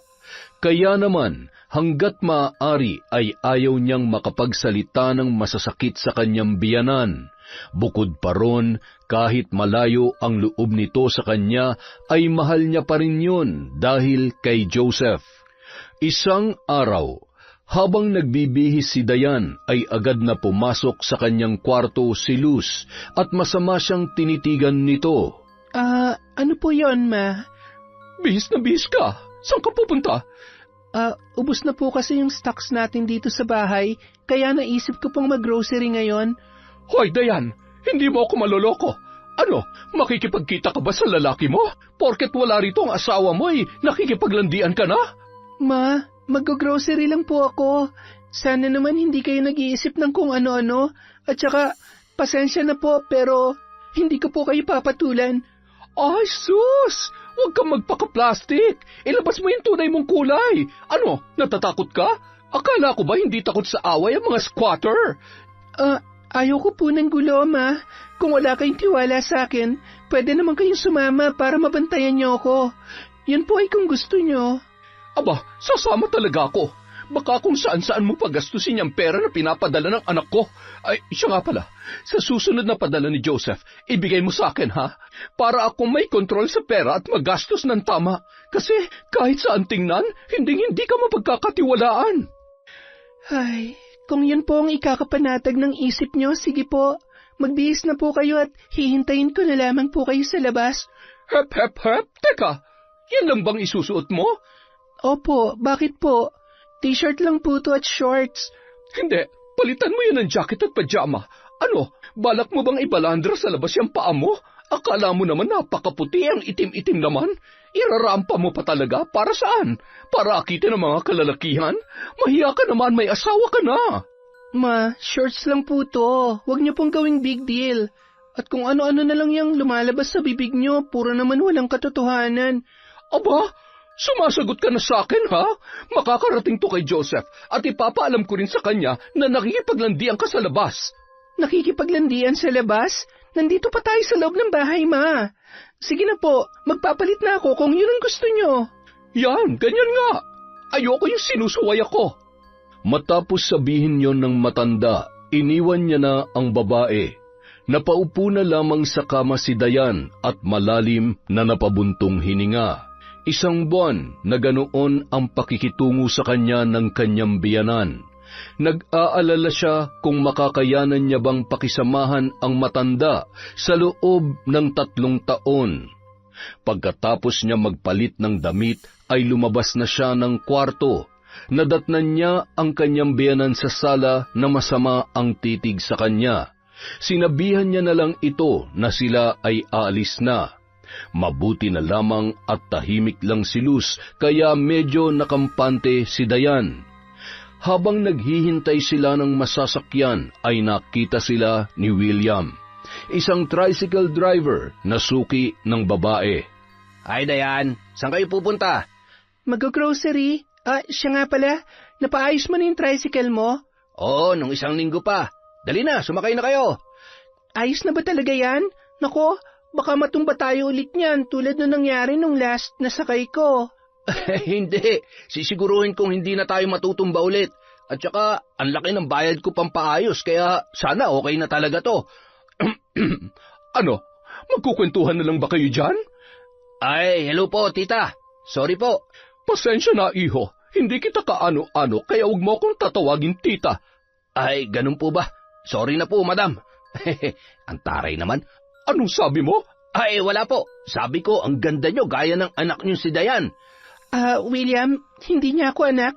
[SPEAKER 1] Kaya naman, hanggat maaari ay ayaw niyang makapagsalita ng masasakit sa kanyang biyanan. Bukod pa ron, kahit malayo ang loob nito sa kanya, ay mahal niya pa rin yun dahil kay Joseph. Isang araw, habang nagbibihis si Dayan, ay agad na pumasok sa kanyang kwarto si Luz at masama siyang tinitigan nito.
[SPEAKER 3] Ano po yon, Ma?
[SPEAKER 1] Bihis na bihis ka. Saan ka pupunta?
[SPEAKER 3] Ubos na po kasi yung stocks natin dito sa bahay, kaya naisip ko pong mag-grocery ngayon.
[SPEAKER 1] Hoy, Dayan, hindi mo ako maloloko. Ano, makikipagkita ka ba sa lalaki mo? Porket wala rito ang asawa mo nakikipaglandian ka na?
[SPEAKER 3] Ma, mag-grocery lang po ako. Sana naman hindi kayo nag-iisip ng kung ano-ano. At saka, pasensya na po pero hindi ko po kayo papatulan.
[SPEAKER 1] Ay, sus! Huwag kang magpaka-plastic. Ilabas mo yung tunay mong kulay. Ano, natatakot ka? Akala ko ba hindi takot sa away ang mga squatter?
[SPEAKER 3] Ayaw ko po ng gulo, Ma. Kung wala kayong tiwala sa akin, pwede naman kayong sumama para mabantayan niyo ako. Yun po ay kung gusto niyo.
[SPEAKER 1] Aba, sasama talaga ako. Baka kung saan-saan mo pagastusin yung pera na pinapadala ng anak ko. Ay, siya nga pala. Sa susunod na padala ni Joseph, ibigay mo sa akin, ha? Para ako may kontrol sa pera at magastos ng tama. Kasi kahit saan tingnan, hindi ka mapagkakatiwalaan.
[SPEAKER 3] Ay, kung yun po ang ikakapanatag ng isip niyo, sige po. Magbihis na po kayo at hihintayin ko na lamang po kayo sa labas.
[SPEAKER 1] Hep, hep, hep. Teka, yan lang bang isusuot mo?
[SPEAKER 3] Opo, bakit po? T-shirt lang po to at shorts.
[SPEAKER 1] Hindi, palitan mo yan ng jacket at pajama. Ano, balak mo bang ibalandra sa labas yung paa mo? Akala mo naman napakaputi, ang itim-itim naman. Irarampa mo pa talaga, para saan? Para akitin ang mga kalalakihan? Mahiya ka naman, may asawa ka na.
[SPEAKER 3] Ma, shorts lang po to. Huwag niyo pong gawing big deal. At kung ano-ano na lang yung lumalabas sa bibig niyo, puro naman walang katotohanan.
[SPEAKER 1] Aba, sumasagot ka na sa akin, ha? Makakarating to kay Joseph at ipapaalam ko rin sa kanya na nakikipaglandian ka sa labas.
[SPEAKER 3] Nakikipaglandian sa labas? Nandito pa tayo sa loob ng bahay, Ma. Sige na po, magpapalit na ako kung yun ang gusto nyo.
[SPEAKER 1] Yan, ganyan nga. Ayoko yung sinusuway ako. Matapos sabihin yon ng matanda, iniwan niya na ang babae. Napaupo na lamang sa kama si Dayan at malalim na napabuntong hininga. Isang buwan na ganoon ang pakikitungo sa kanya ng kanyang biyanan. Nag-aalala siya kung makakayanan niya bang pakisamahan ang matanda sa loob ng 3 taon. Pagkatapos niya magpalit ng damit ay lumabas na siya ng kwarto. Nadatnan niya ang kanyang biyanan sa sala na masama ang titig sa kanya. Sinabihan niya na lang ito na sila ay aalis na. Mabuti na lamang at tahimik lang si Luz, kaya medyo nakampante si Dayan. Habang naghihintay sila ng masasakyan ay nakita sila ni William, isang tricycle driver na suki ng babae.
[SPEAKER 2] Ay, Dayan, saan kayo pupunta?
[SPEAKER 3] Mag-grocery? Siya nga pala, napaayos mo na yung tricycle mo?
[SPEAKER 2] Oo, nung 1 linggo pa. Dali na, sumakay na kayo.
[SPEAKER 3] Ayos na ba talaga yan? Nako, baka matumba tayo ulit niyan tulad na nangyari nung last na sakay ko.
[SPEAKER 2] Hindi, sisiguruhin kong hindi na tayo matutumba ulit. At saka, ang laki ng bayad ko pampaayos, kaya sana okay na talaga to.
[SPEAKER 1] Ano, magkukwentuhan na lang ba kayo dyan?
[SPEAKER 2] Ay, hello po, tita. Sorry po.
[SPEAKER 1] Pasensya na, iho. Hindi kita kaano-ano, kaya huwag mo akong tatawagin tita.
[SPEAKER 2] Ay, ganun po ba? Sorry na po, madam. Ang taray naman.
[SPEAKER 1] Anong sabi mo?
[SPEAKER 2] Ay, wala po. Sabi ko, ang ganda nyo, gaya ng anak nyo si Dayan.
[SPEAKER 3] William, hindi niya ako anak.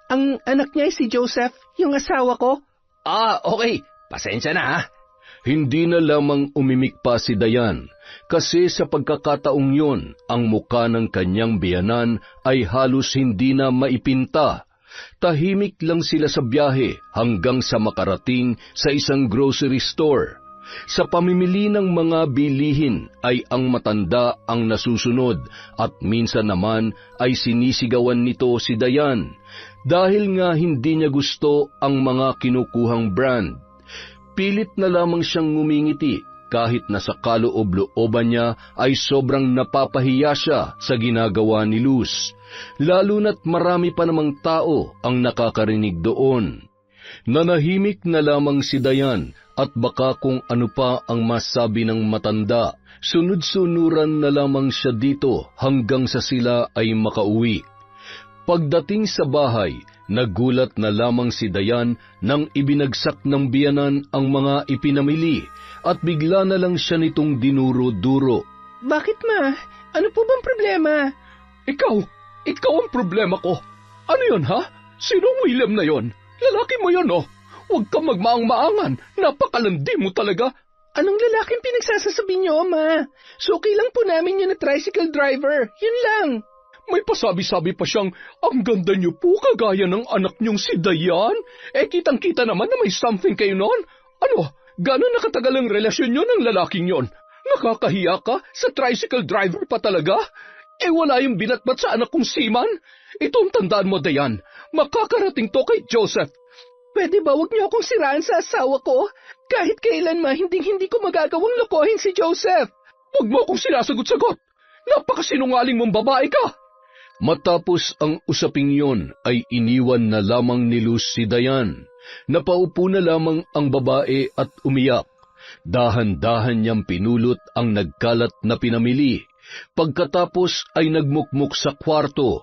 [SPEAKER 3] Ang anak niya ay si Joseph, yung asawa ko.
[SPEAKER 2] Okay. Pasensya na, ha?
[SPEAKER 1] Hindi na lamang umimik pa si Dayan, kasi sa pagkakataong yon, ang muka ng kanyang biyanan ay halos hindi na maipinta. Tahimik lang sila sa biyahe hanggang sa makarating sa isang grocery store. Sa pamimili ng mga bilihin ay ang matanda ang nasusunod at minsan naman ay sinisigawan nito si Dayan dahil nga hindi niya gusto ang mga kinukuhang brand. Pilit na lamang siyang ngumingiti kahit na sa kaloob-looban niya ay sobrang napapahiya siya sa ginagawa ni Luz, lalo na't marami pa namang tao ang nakakarinig doon. Nanahimik na lamang si Dayan at baka kung ano pa ang masabi ng matanda, sunod-sunuran na lamang siya dito hanggang sa sila ay makauwi. Pagdating sa bahay, nagulat na lamang si Dayan nang ibinagsak ng biyanan ang mga ipinamili at bigla na lang siya nitong dinuro-duro.
[SPEAKER 3] Bakit, Ma? Ano po bang problema?
[SPEAKER 1] Ikaw ang problema ko. Ano yon, ha? Sinong William na yon? Lalaki mo yon, oh. Huwag kang magmaang-maangan. Napakalandi mo talaga.
[SPEAKER 3] Anong lalaking pinagsasasabi niyo, Ma? Suki lang po namin yun na tricycle driver. Yun lang.
[SPEAKER 1] May pasabi-sabi pa siyang, ang ganda niyo po kagaya ng anak niyong si Dayan. Kitang-kita naman na may something kayo noon. Ano? Gano'n nakatagal ang relasyon nyo ng lalaking yon? Nakakahiya ka? Sa tricycle driver pa talaga? Wala yung binatbat sa anak kong seaman? Itong tandaan mo, Dayan. Makakarating to kay Joseph.
[SPEAKER 3] Pwede ba wag niyo akong siraan sa asawa ko? Kahit kailan hindi ko magagawang lokohin si Joseph.
[SPEAKER 1] Huwag mo akong sinasagot-sagot. Napakasinungaling mong babae ka. Matapos ang usaping yon ay iniwan na lamang ni Luz si Dayan. Napaupo na lamang ang babae at umiyak. Dahan-dahan niyang pinulot ang nagkalat na pinamili. Pagkatapos ay nagmukmuk sa kwarto.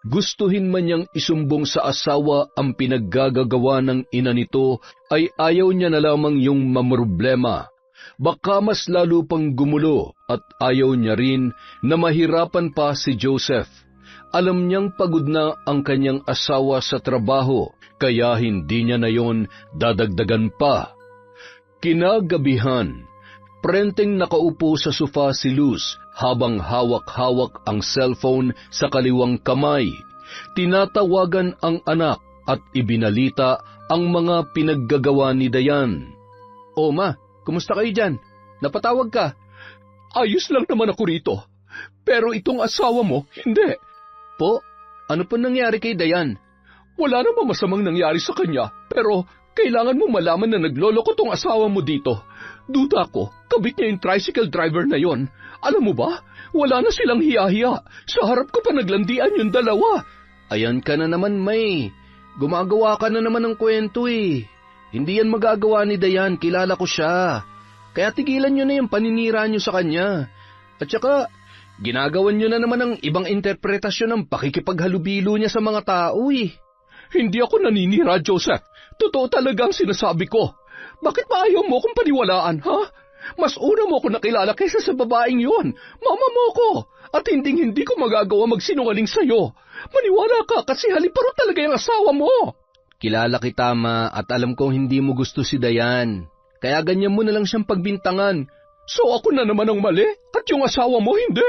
[SPEAKER 1] Gustuhin man niyang isumbong sa asawa ang pinaggagawa ng ina nito, ay ayaw niya na lamang yung mamroblema. Baka mas lalo pang gumulo at ayaw niya rin na mahirapan pa si Joseph. Alam niyang pagod na ang kanyang asawa sa trabaho, kaya hindi niya na yon dadagdagan pa. Kinagabihan, prenteng nakaupo sa sofa si Luz habang hawak-hawak ang cellphone sa kaliwang kamay. Tinatawagan ang anak at ibinalita ang mga pinaggagawa ni Dayan.
[SPEAKER 2] O ma, kumusta kayo dyan? Napatawag ka?
[SPEAKER 1] Ayos lang naman ako rito. Pero itong asawa mo, hindi.
[SPEAKER 2] Po, ano po nangyari kay Dayan?
[SPEAKER 1] Wala namang masamang nangyari sa kanya, pero kailangan mo malaman na nagloloko tong asawa mo dito. Duda ko, kabit niya yung tricycle driver na yon. Alam mo ba, wala na silang hiya-hiya. Sa harap ko pa naglandian yung dalawa.
[SPEAKER 2] Ayan ka na naman, May. Gumagawa ka na naman ng kwento eh. Hindi yan magagawa ni Dayan, kilala ko siya. Kaya tigilan nyo na yung paninira nyo sa kanya. At saka, ginagawan nyo na naman ang ibang interpretasyon ng pakikipaghalubilo niya sa mga tao eh.
[SPEAKER 1] Hindi ako naninira, Joseph. Totoo talaga ang sinasabi ko. Bakit ba ayaw mo akong paniwalaan, ha? Mas una mo ako nakilala kaysa sa babaeng yon. Mama mo ko. At hindi ko magagawa magsinungaling sa'yo. Maniwala ka kasi haliparo talaga yung asawa mo.
[SPEAKER 2] Kilala kita, Ma, at alam kong hindi mo gusto si Dayan. Kaya ganyan mo na lang siyang pagbintangan.
[SPEAKER 1] So ako na naman ang mali at yung asawa mo hindi.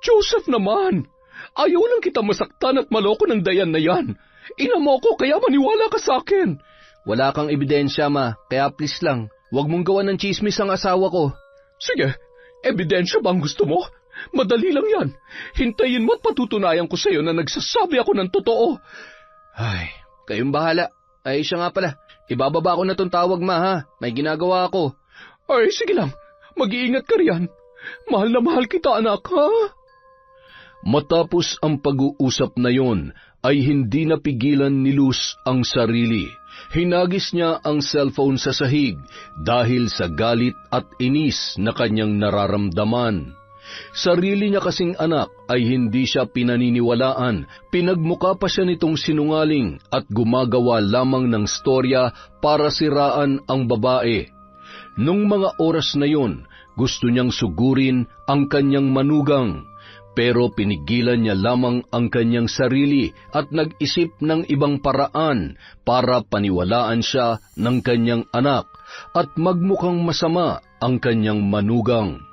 [SPEAKER 1] Joseph naman, ayaw lang kita masaktan at maloko ng Dayan na yan. Ina mo ko kaya maniwala ka sa akin.
[SPEAKER 2] Wala kang ebidensya, Ma, kaya please lang, huwag mong gawan ng chismis ang asawa ko.
[SPEAKER 1] Sige, ebidensya ba ang gusto mo? Madali lang yan. Hintayin mo at patutunayan ko sa iyo na nagsasabi ako ng totoo.
[SPEAKER 2] Ay, kayong bahala. Ay, siya nga pala. Ibababa ko na tong tawag, Ma, ha? May ginagawa ako.
[SPEAKER 1] Ay, sige lang. Mag-iingat ka riyan. Mahal na mahal kita, anak, ha? Matapos ang pag-uusap na yon, ay hindi napigilan ni Luz ang sarili. Hinagis niya ang cellphone sa sahig dahil sa galit at inis na kanyang nararamdaman. Sarili niya kasing anak ay hindi siya pinaniniwalaan. Pinagmuka pa siya nitong sinungaling at gumagawa lamang ng storya para siraan ang babae. Nung mga oras na yon, gusto niyang sugurin ang kanyang manugang. Pero pinigilan niya lamang ang kanyang sarili at nag-isip ng ibang paraan para paniwalaan siya ng kanyang anak at magmukhang masama ang kanyang manugang.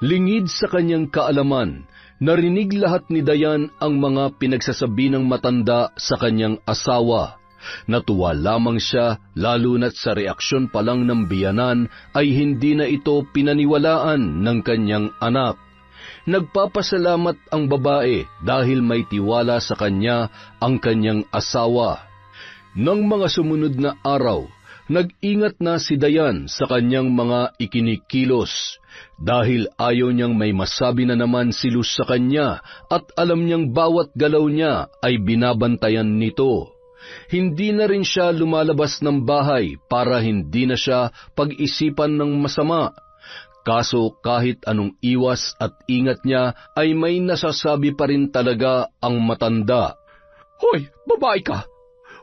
[SPEAKER 1] Lingid sa kanyang kaalaman, narinig lahat ni Dayan ang mga pinagsasabi ng matanda sa kanyang asawa. Natuwa lamang siya lalo na't sa reaksyon pa lang ng biyanan ay hindi na ito pinaniwalaan ng kanyang anak. Nagpapasalamat ang babae dahil may tiwala sa kanya ang kanyang asawa. Nang mga sumunod na araw, nag-ingat na si Dayan sa kanyang mga ikinikilos dahil ayaw niyang may masabi na naman si Luz sa kanya at alam niyang bawat galaw niya ay binabantayan nito. Hindi na rin siya lumalabas ng bahay para hindi na siya pag-isipan ng masama. Kaso kahit anong iwas at ingat niya ay may nasasabi pa rin talaga ang matanda. Hoy, babae ka!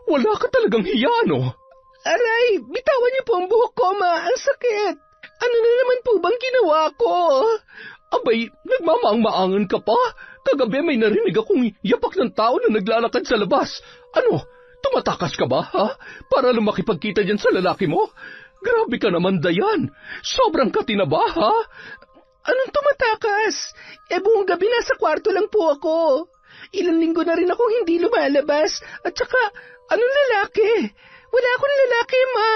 [SPEAKER 1] Wala ka talagang hiya, no?
[SPEAKER 3] Aray, bitawan niyo po ang buhok ko, Ma. Ang sakit. Ano na naman po bang ginawa ko?
[SPEAKER 1] Abay, nagmamaang-maangan ka pa? Kagabi may narinig akong yapak ng tao na naglalakad sa labas. Ano, tumatakas ka ba, ha? Para lang makipagkita dyan sa lalaki mo? Grabe ka naman, Dayan. Sobrang katinaba, ha?
[SPEAKER 3] Anong tumatakas? Buong gabi nasa kwarto lang po ako. Ilang linggo na rin akong hindi lumalabas. At saka, anong lalaki? Wala akong lalaki, Ma.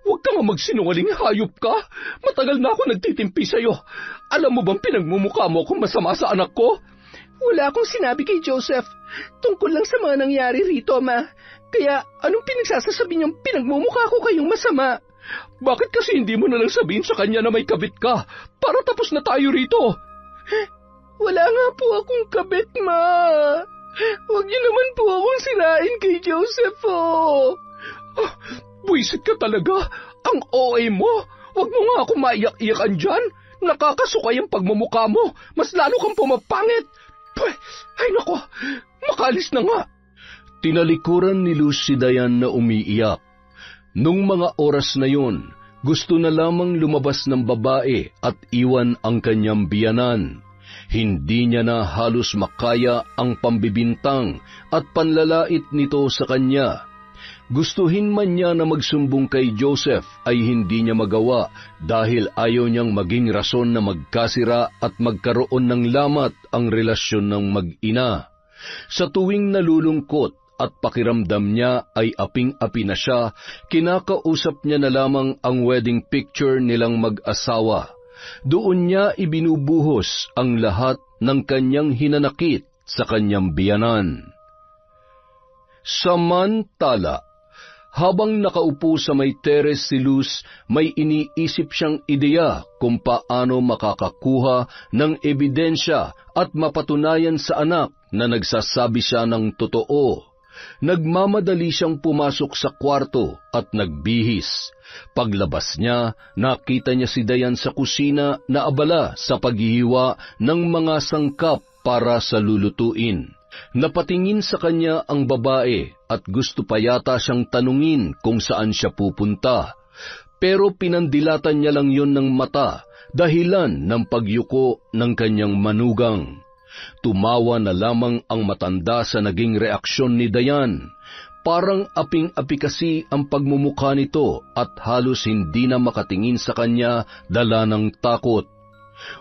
[SPEAKER 1] Huwag ka nga magsinungaling, hayop ka. Matagal na ako nagtitimpi sa'yo. Alam mo bang pinagmumukha mo kung masama sa anak ko?
[SPEAKER 3] Wala akong sinabi kay Joseph. Tungkol lang sa mga nangyari rito, Ma. Kaya anong pinagsasasabi niyong pinagmumukha ko kayong masama?
[SPEAKER 1] Bakit kasi hindi mo na lang sabihin sa kanya na may kabit ka? Para tapos na tayo rito.
[SPEAKER 3] Wala nga po akong kabit, Ma. Huwag niyo naman po akong sirain kay Joseph, oh.
[SPEAKER 1] Buisit ka talaga. Ang OA mo. Huwag mo nga ako maiyak-iyakan dyan. Nakakasukay ang pagmumukha mo. Mas lalo kang pumapangit. Ay nako, makalis na nga. Tinalikuran ni Luz si Dayan na umiiyak. Nung mga oras na yun, gusto na lamang lumabas ng babae at iwan ang kanyang biyanan. Hindi niya na halos makaya ang pambibintang at panlalait nito sa kanya. Gustuhin man niya na magsumbong kay Joseph ay hindi niya magawa dahil ayaw niyang maging rason na magkasira at magkaroon ng lamat ang relasyon ng mag-ina. Sa tuwing nalulungkot at pakiramdam niya ay aping-api na siya, kinakausap niya na lamang ang wedding picture nilang mag-asawa. Doon niya ibinubuhos ang lahat ng kanyang hinanakit sa kanyang biyanan. Samantala, habang nakaupo sa may teres si Luz, may iniisip siyang ideya kung paano makakakuha ng ebidensya at mapatunayan sa anak na nagsasabi siya ng totoo. Nagmamadali siyang pumasok sa kwarto at nagbihis. Paglabas niya, nakita niya si Dayan sa kusina na abala sa paghihiwa ng mga sangkap para sa lulutuin. Napatingin sa kanya ang babae at gusto pa yata siyang tanungin kung saan siya pupunta. Pero pinandilatan niya lang yon ng mata, dahilan ng pagyuko ng kanyang manugang. Tumawa na lamang ang matanda sa naging reaksyon ni Dayan. Parang aping-api kasi ang pagmumukha nito at halos hindi na makatingin sa kanya dala ng takot.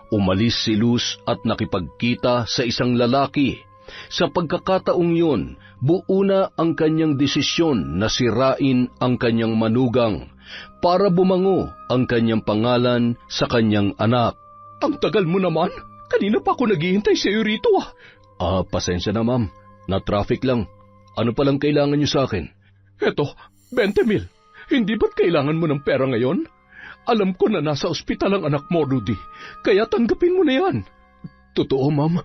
[SPEAKER 1] Umalis si Luz at nakipagkita sa isang lalaki. Sa pagkakataong yun, buo na ang kanyang desisyon na sirain ang kanyang manugang para bumango ang kanyang pangalan sa kanyang anak. Ang tagal mo naman! Kanina pa ako naghihintay sa iyo rito
[SPEAKER 2] Pasensya na ma'am. Na-traffic lang. Ano palang kailangan niyo sa akin?
[SPEAKER 1] Eto, 20,000. Hindi ba't kailangan mo ng pera ngayon? Alam ko na nasa ospital ang anak mo, Rudy. Kaya tanggapin mo na yan.
[SPEAKER 2] Totoo, ma'am.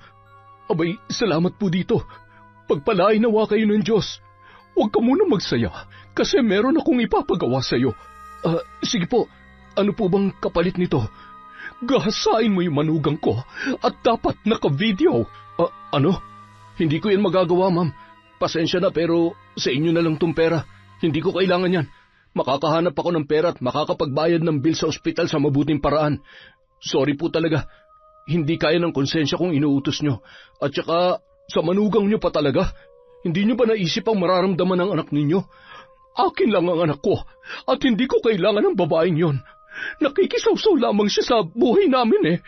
[SPEAKER 1] Abay, salamat po dito. Pagpalain nawa kayo ng Diyos. Huwag ka muna magsaya kasi meron akong ipapagawa sa iyo.
[SPEAKER 2] Sige po, ano po bang kapalit nito?
[SPEAKER 1] Gahasain mo yung manugang ko at dapat naka-video.
[SPEAKER 2] Ano? Hindi ko yan magagawa, ma'am. Pasensya na pero sa inyo na lang tong pera. Hindi ko kailangan yan. Makakahanap ako ng pera at makakapagbayad ng bill sa ospital sa mabuting paraan. Sorry po talaga. Hindi kaya ng konsensya kong inuutos nyo. At saka sa manugang nyo pa talaga. Hindi nyo ba naisip ang mararamdaman ng anak ninyo? Akin lang ang anak ko at hindi ko kailangan ng babaeng yon. Nakikisawsaw lamang siya sa buhay namin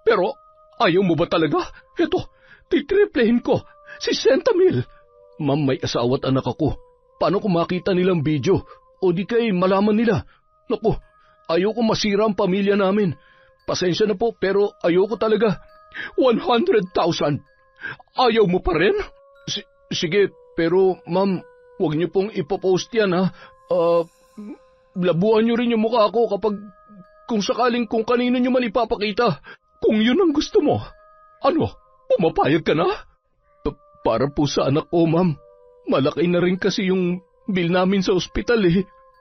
[SPEAKER 2] Pero ayaw mo ba talaga? Eto, titriplehin ko. 60,000. Ma'am, may asawa at anak ako. Paano kung makita nilang video? O di kay malaman nila? Naku, ayaw ko masira ang pamilya namin. Pasensya na po, pero ayaw ko talaga.
[SPEAKER 1] 100,000. Ayaw mo pa rin?
[SPEAKER 2] Sige, pero ma'am, huwag niyo pong ipopost yan
[SPEAKER 1] Labuan niyo rin yung mukha ko kung sakaling kung kanino niyo man ipapakita. Kung yun ang gusto mo, ano, pumapayag ka na?
[SPEAKER 2] Para po sa anak ko, ma'am. Malaki na rin kasi yung bill namin sa ospital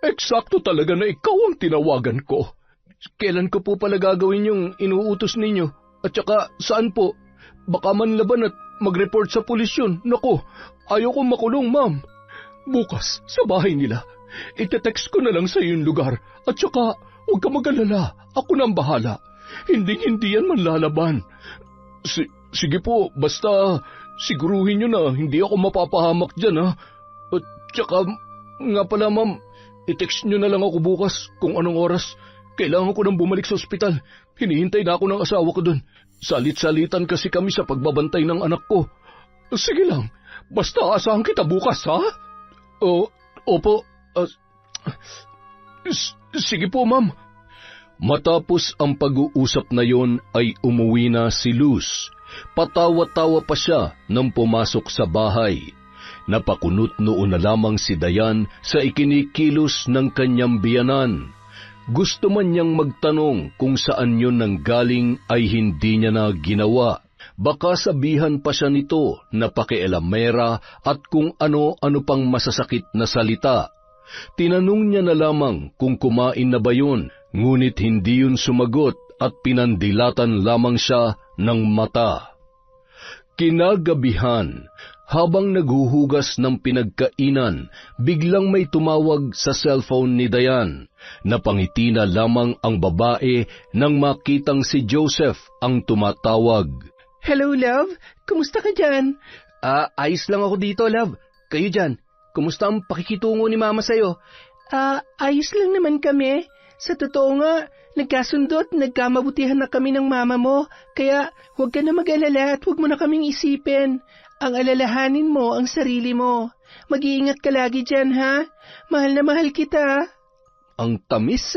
[SPEAKER 1] Eksakto talaga na ikaw ang tinawagan ko.
[SPEAKER 2] Kailan ko po pala gagawin yung inuutos ninyo? At saka saan po? Baka manlaban at mag-report sa pulis yun. Naku, ayaw kong makulong, ma'am.
[SPEAKER 1] Bukas, sa bahay nila. Ite-text ko na lang sa yung lugar. At saka, huwag ka mag-alala. Ako nang bahala. Hindi yan manlalaban. Sige po, basta siguruhin nyo na hindi ako mapapahamak dyan At saka, nga pala ma'am, i-text nyo na lang ako bukas kung anong oras. Kailangan ko nang bumalik sa ospital. Hinihintay na ako ng asawa ko dun. Salit-salitan kasi kami sa pagbabantay ng anak ko. Sige lang, basta asahan kita bukas, ha?
[SPEAKER 2] Opo.
[SPEAKER 1] Sige po, ma'am. Matapos ang pag-uusap na yon ay umuwi na si Luz. Patawa-tawa pa siya nang pumasok sa bahay. Napakunot noon na lamang si Dayan sa ikinikilos ng kanyang biyanan. Gusto man niyang magtanong kung saan yun nanggaling ay hindi niya na ginawa. Baka sabihan pa siya nito na pakialamera at kung ano-ano pang masasakit na salita. Tinanong niya na lamang kung kumain na ba yun, ngunit hindi yun sumagot at pinandilatan lamang siya ng mata. Kinagabihan, habang naghuhugas ng pinagkainan, biglang may tumawag sa cellphone ni Dayan. Napangiti na lamang ang babae nang makitang si Joseph ang tumatawag.
[SPEAKER 3] Hello, love. Kumusta ka dyan?
[SPEAKER 2] Ayos lang ako dito, love. Kayo dyan, kumusta ang pakikitungo ni Mama sa'yo?
[SPEAKER 3] Ayos lang naman kami. Sa totoo nga, nagkasundo at nagkamabutihan na kami ng mama mo, kaya huwag ka na mag-alala at huwag mo na kaming isipin. Ang alalahanin mo ang sarili mo. Mag-iingat ka lagi dyan, ha? Mahal na mahal kita.
[SPEAKER 2] Ang tamis,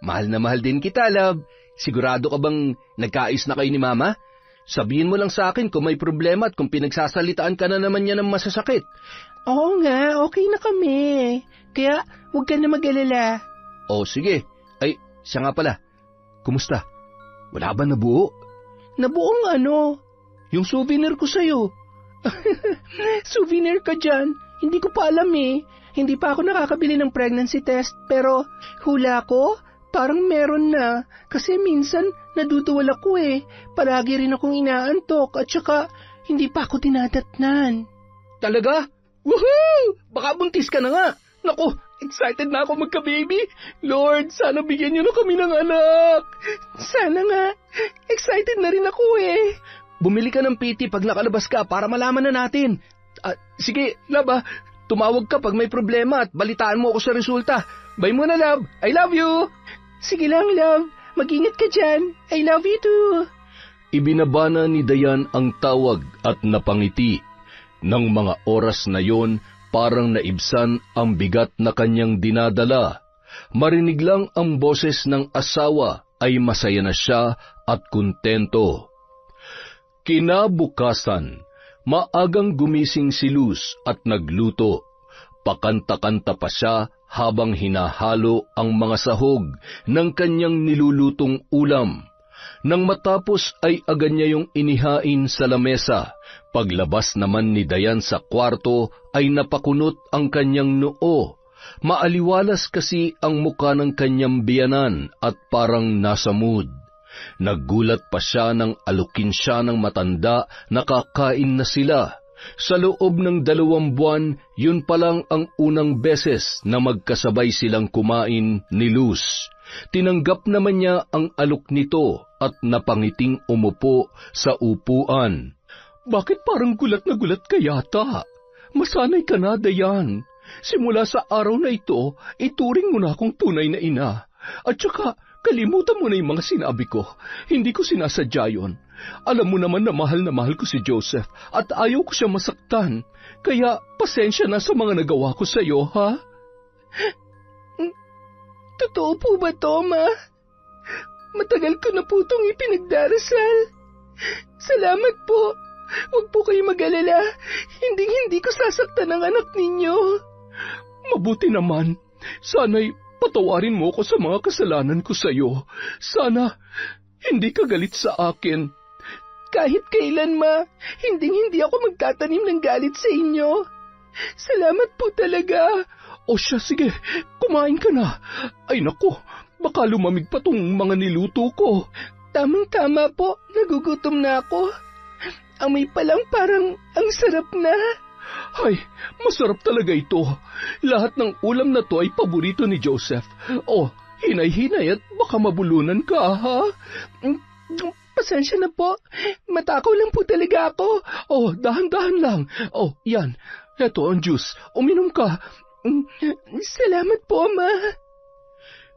[SPEAKER 2] Mahal na mahal din kita, love. Sigurado ka bang nagkaayos na kayo ni Mama? Sabihin mo lang sa akin kung may problema at kung pinagsasalitaan ka na naman niya ng masasakit.
[SPEAKER 3] Oo nga, okay na kami. Kaya huwag ka na mag-alala.
[SPEAKER 2] Sige. Ay, siya nga pala. Kumusta? Wala ba nabuo?
[SPEAKER 3] Nabuong ano?
[SPEAKER 2] Yung souvenir ko sa'yo.
[SPEAKER 3] Souvenir ka dyan? Hindi ko pa alam eh. Hindi pa ako nakakabili ng pregnancy test, pero hula ko, parang meron na. Kasi minsan naduduwal ako eh. Palagi rin akong inaantok at saka hindi pa ako tinadatnan.
[SPEAKER 2] Talaga? Woohoo! Baka buntis ka na nga. Naku, excited na ako magka-baby. Lord, sana bigyan niyo na kami ng anak.
[SPEAKER 3] Sana nga. Excited na rin ako eh.
[SPEAKER 2] Bumili ka ng PT pag nakalabas ka para malaman na natin. Sige, love tumawag ka pag may problema at balitaan mo ako sa resulta. Bye muna, love. I love you.
[SPEAKER 3] Sige lang, love. Mag-ingat ka dyan. I love you too.
[SPEAKER 1] Ibinabana ni Dayan ang tawag at napangiti. Nang mga oras na yon, parang naibsan ang bigat na kanyang dinadala. Marinig lang ang boses ng asawa ay masaya na siya at kontento. Kinabukasan, maagang gumising si Luz at nagluto. Pakanta-kanta pa siya habang hinahalo ang mga sahog ng kanyang nilulutong ulam. Nang matapos ay agad niya yung inihain sa lamesa. Paglabas naman ni Dayan sa kwarto ay napakunot ang kanyang noo. Maaliwalas kasi ang muka ng kanyang biyanan at parang nasa mood. Naggulat pa siya nang alukin siya ng matanda na kakain na sila. Sa loob ng 2 buwan, yun palang ang unang beses na magkasabay silang kumain ni Luz. Tinanggap naman niya ang alok nito at napangiting umupo sa upuan. Bakit parang gulat na gulat ka yata? Masanay ka na, Dayan. Simula sa araw na ito, ituring mo na akong tunay na ina. At saka, kalimutan mo na yung mga sinabi ko. Hindi ko sinasadya yun. Alam mo naman na mahal ko si Joseph at ayaw ko siya masaktan. Kaya, pasensya na sa mga nagawa ko sa iyo, ha?
[SPEAKER 3] Totoo po ba, Toma? Matagal ko na po itong ipinagdarasal. Salamat po. Huwag po kayo mag-alala. Hindi ko sasaktan ang anak ninyo.
[SPEAKER 1] Mabuti naman. Sana'y patawarin mo ko sa mga kasalanan ko sa iyo. Sana hindi ka galit sa akin.
[SPEAKER 3] Kahit kailan, Ma, hindi ako magtatanim ng galit sa inyo. Salamat po talaga.
[SPEAKER 1] O siya, sige, kumain ka na. Ay naku, baka lumamig pa tong mga niluto ko.
[SPEAKER 3] Tamang-tama po, nagugutom na ako. Amoy pa lang parang ang sarap na.
[SPEAKER 1] Ay, masarap talaga ito. Lahat ng ulam na to ay paborito ni Joseph. Oh, hinay-hinay at baka mabulunan ka, ha?
[SPEAKER 3] Pasensya na po. Matakaw lang po talaga ako.
[SPEAKER 1] Oh, dahan-dahan lang. Oh, yan. Eto ang juice. Uminom ka.
[SPEAKER 3] Salamat po, Ma.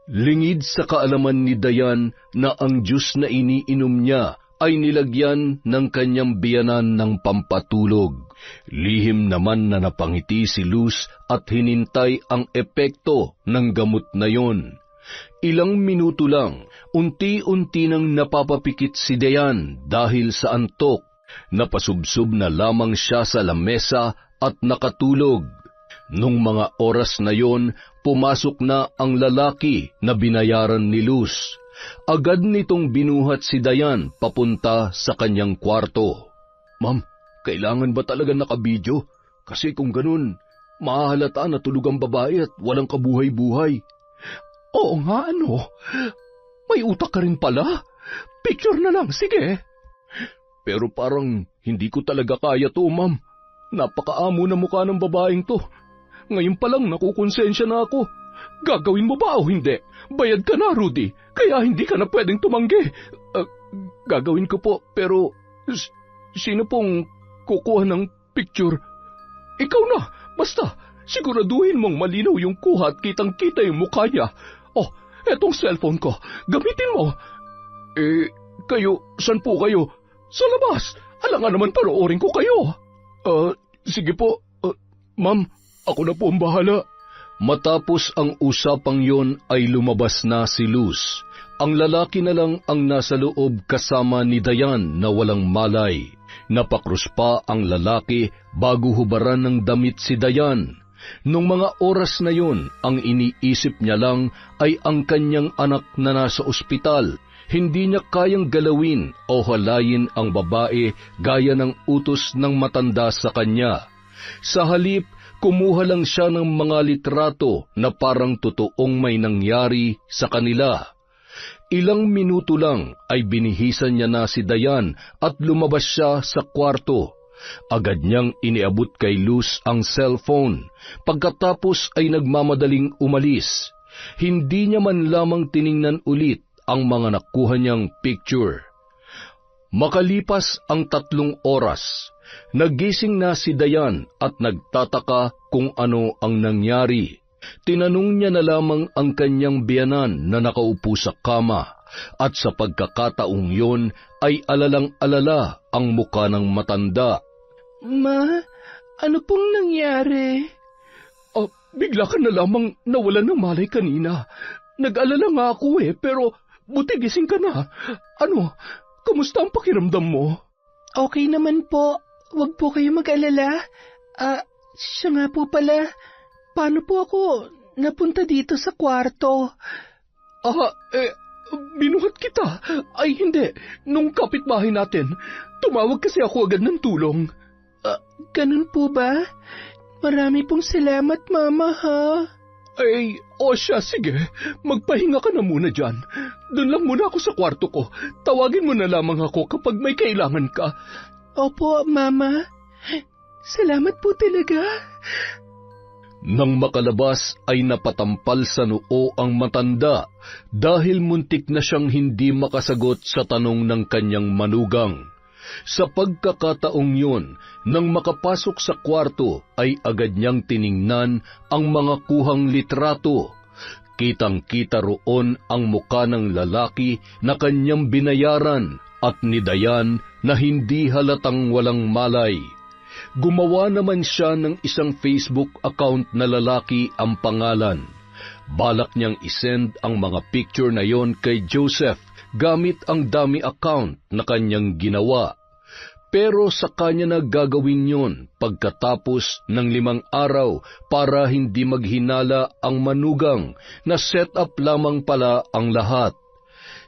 [SPEAKER 1] Lingid sa kaalaman ni Dayan na ang juice na iniinom niya ay nilagyan ng kanyang biyanan ng pampatulog. Lihim naman na napangiti si Luz at hinintay ang epekto ng gamot na yon. Ilang minuto lang, unti-unti nang napapapikit si Dayan dahil sa antok. Napasubsob na lamang siya sa lamesa at nakatulog. Nung mga oras na yon, pumasok na ang lalaki na binayaran ni Luz. Agad nitong binuhat si Dayan papunta sa kanyang kwarto. "Ma'am, kailangan ba talaga nakabidyo? Kasi kung ganun, mahahalata na tulog ang babae at walang kabuhay-buhay."
[SPEAKER 3] Oo nga, ano? May utak ka rin pala. Picture na lang, sige.
[SPEAKER 1] Pero parang hindi ko talaga kaya to, ma'am. Napakaamo na mukha ng babaeng to. Ngayon pa lang nakukonsensya na ako.
[SPEAKER 3] Gagawin mo ba o hindi? Bayad ka na, Rudy. Kaya hindi ka na pwedeng tumanggi.
[SPEAKER 1] Gagawin ko po, pero sino pong kukuha ng picture?
[SPEAKER 3] Ikaw na, basta siguraduhin mong malinaw yung kuha at kitang-kita yung mukha niya. Oh, etong cellphone ko, gamitin mo.
[SPEAKER 1] Kayo, saan po kayo?
[SPEAKER 3] Sa labas. Alangan naman panoorin ko kayo.
[SPEAKER 1] Sige po, ma'am, ako na po ang bahala. Matapos ang usapang yon ay lumabas na si Luz. Ang lalaki na lang ang nasa loob kasama ni Dayan na walang malay. Napakrus pa ang lalaki bago hubaran ng damit si Dayan. Nung mga oras na yon, ang iniisip niya lang ay ang kanyang anak na nasa ospital. Hindi niya kayang galawin o halayin ang babae gaya ng utos ng matanda sa kanya. Sa halip, kumuha lang siya ng mga litrato na parang totoong may nangyari sa kanila. Ilang minuto lang ay binihisan niya na si Dayan at lumabas siya sa kwarto. Agad niyang iniabot kay Luz ang cellphone. Pagkatapos ay nagmamadaling umalis. Hindi niya man lamang tiningnan ulit ang mga nakuha niyang picture. Makalipas ang 3 oras, nagising na si Dayan at nagtataka kung ano ang nangyari. Tinanong niya na lamang ang kanyang biyanan na nakaupo sa kama, at sa pagkakataong yon ay alalang-alala ang muka ng matanda.
[SPEAKER 3] Ma, ano pong nangyari? Bigla ka na lamang nawalan ng malay kanina. Nag-alala nga ako pero buti gising ka na. Ano, kamusta ang pakiramdam mo? Okay naman po. Huwag po kayo mag-alala. Siya nga po pala. Paano po ako napunta dito sa kwarto? Binuhat kita. Ay hindi, nung kapitbahay natin. Tumawag kasi ako agad ng tulong. Ganun po ba? Marami pong salamat, Mama, ha? Siya, sige. Magpahinga ka na muna dyan. Doon lang muna ako sa kwarto ko. Tawagin mo na lamang ako kapag may kailangan ka. Opo, Mama. Salamat po talaga.
[SPEAKER 1] Nang makalabas ay napatampal sa noo ang matanda dahil muntik na siyang hindi makasagot sa tanong ng kanyang manugang. Sa pagkakataong yun, nang makapasok sa kwarto ay agad niyang tiningnan ang mga kuhang litrato. Kitang-kita roon ang muka ng lalaki na kanyang binayaran at ni Dayan na hindi halatang walang malay. Gumawa naman siya ng isang Facebook account na lalaki ang pangalan. Balak niyang isend ang mga picture na yon kay Joseph gamit ang dummy account na kanyang ginawa. Pero sa kanya na gagawin yon pagkatapos ng 5 araw para hindi maghinala ang manugang na set up lamang pala ang lahat.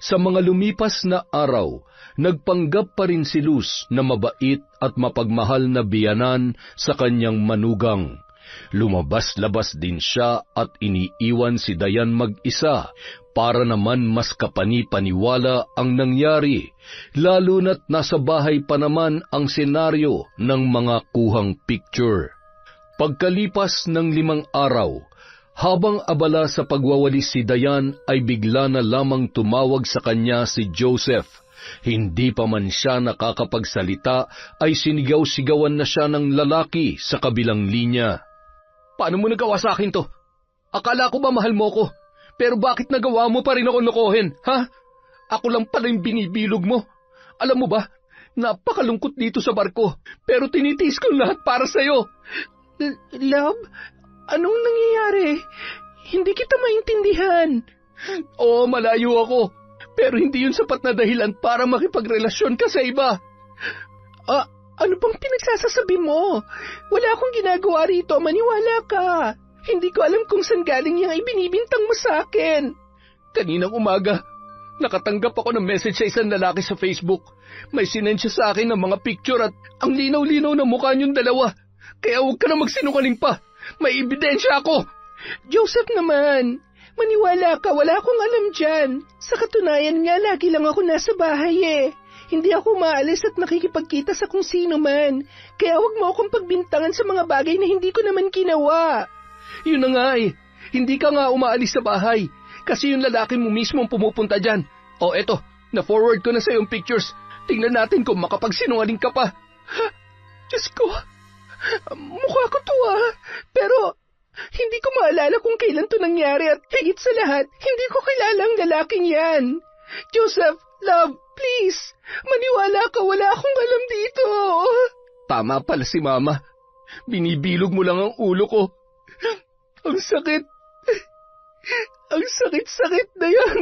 [SPEAKER 1] Sa mga lumipas na araw, nagpanggap pa rin si Luz na mabait at mapagmahal na biyanan sa kanyang manugang. Lumabas-labas din siya at iniiwan si Dayan mag-isa para naman mas kapani-paniwala ang nangyari, lalo na't nasa bahay pa naman ang senaryo ng mga kuhang picture. Pagkalipas ng 5 araw, habang abala sa pagwawalis si Dayan ay bigla na lamang tumawag sa kanya si Joseph. Hindi pa man siya nakakapagsalita ay sinigaw-sigawan na siya ng lalaki sa kabilang linya.
[SPEAKER 2] Paano mo nagawa sa akin to? Akala ko ba mahal mo ko? Pero bakit nagawa mo pa rin ako lokohin, ha? Ako lang pala yung binibilog mo. Alam mo ba, napakalungkot dito sa barko, pero tinitiis ko lahat para sa'yo.
[SPEAKER 3] Love, anong nangyayari? Hindi kita maintindihan.
[SPEAKER 2] Oo, malayo ako, pero hindi yun sapat na dahilan para makipagrelasyon ka sa iba.
[SPEAKER 3] Ano bang pinagsasasabi mo? Wala akong ginagawa rito, maniwala ka. Hindi ko alam kung saan galing yung ibinibintang mo sa akin.
[SPEAKER 2] Kaninang umaga, nakatanggap ako ng message sa isang lalaki sa Facebook. May sinend siya sa akin ng mga picture at ang linaw-linaw na mukha niyong dalawa. Kaya huwag ka na magsinungaling pa. May ebidensya ako.
[SPEAKER 3] Joseph naman, maniwala ka, wala akong alam dyan. Sa katunayan nga, lagi lang ako nasa bahay eh. Hindi ako maalis at nakikipagkita sa kung sino man. Kaya huwag mo akong pagbintangan sa mga bagay na hindi ko naman ginawa.
[SPEAKER 2] Yun na nga eh. Hindi ka nga umaalis sa bahay. Kasi yung lalaki mo mismo ang pumupunta dyan. O eto, na-forward ko na sa yung pictures. Tingnan natin kung makapagsinungaling ka pa.
[SPEAKER 3] Diyos ko, mukha ko to pero hindi ko maalala kung kailan to nangyari at higit sa lahat, hindi ko kilala ang lalaking yan. Joseph, love, please, maniwala ka, wala akong alam dito.
[SPEAKER 2] Tama pala si Mama. Binibilog mo lang ang ulo ko. Ang sakit. Ang sakit-sakit na yan.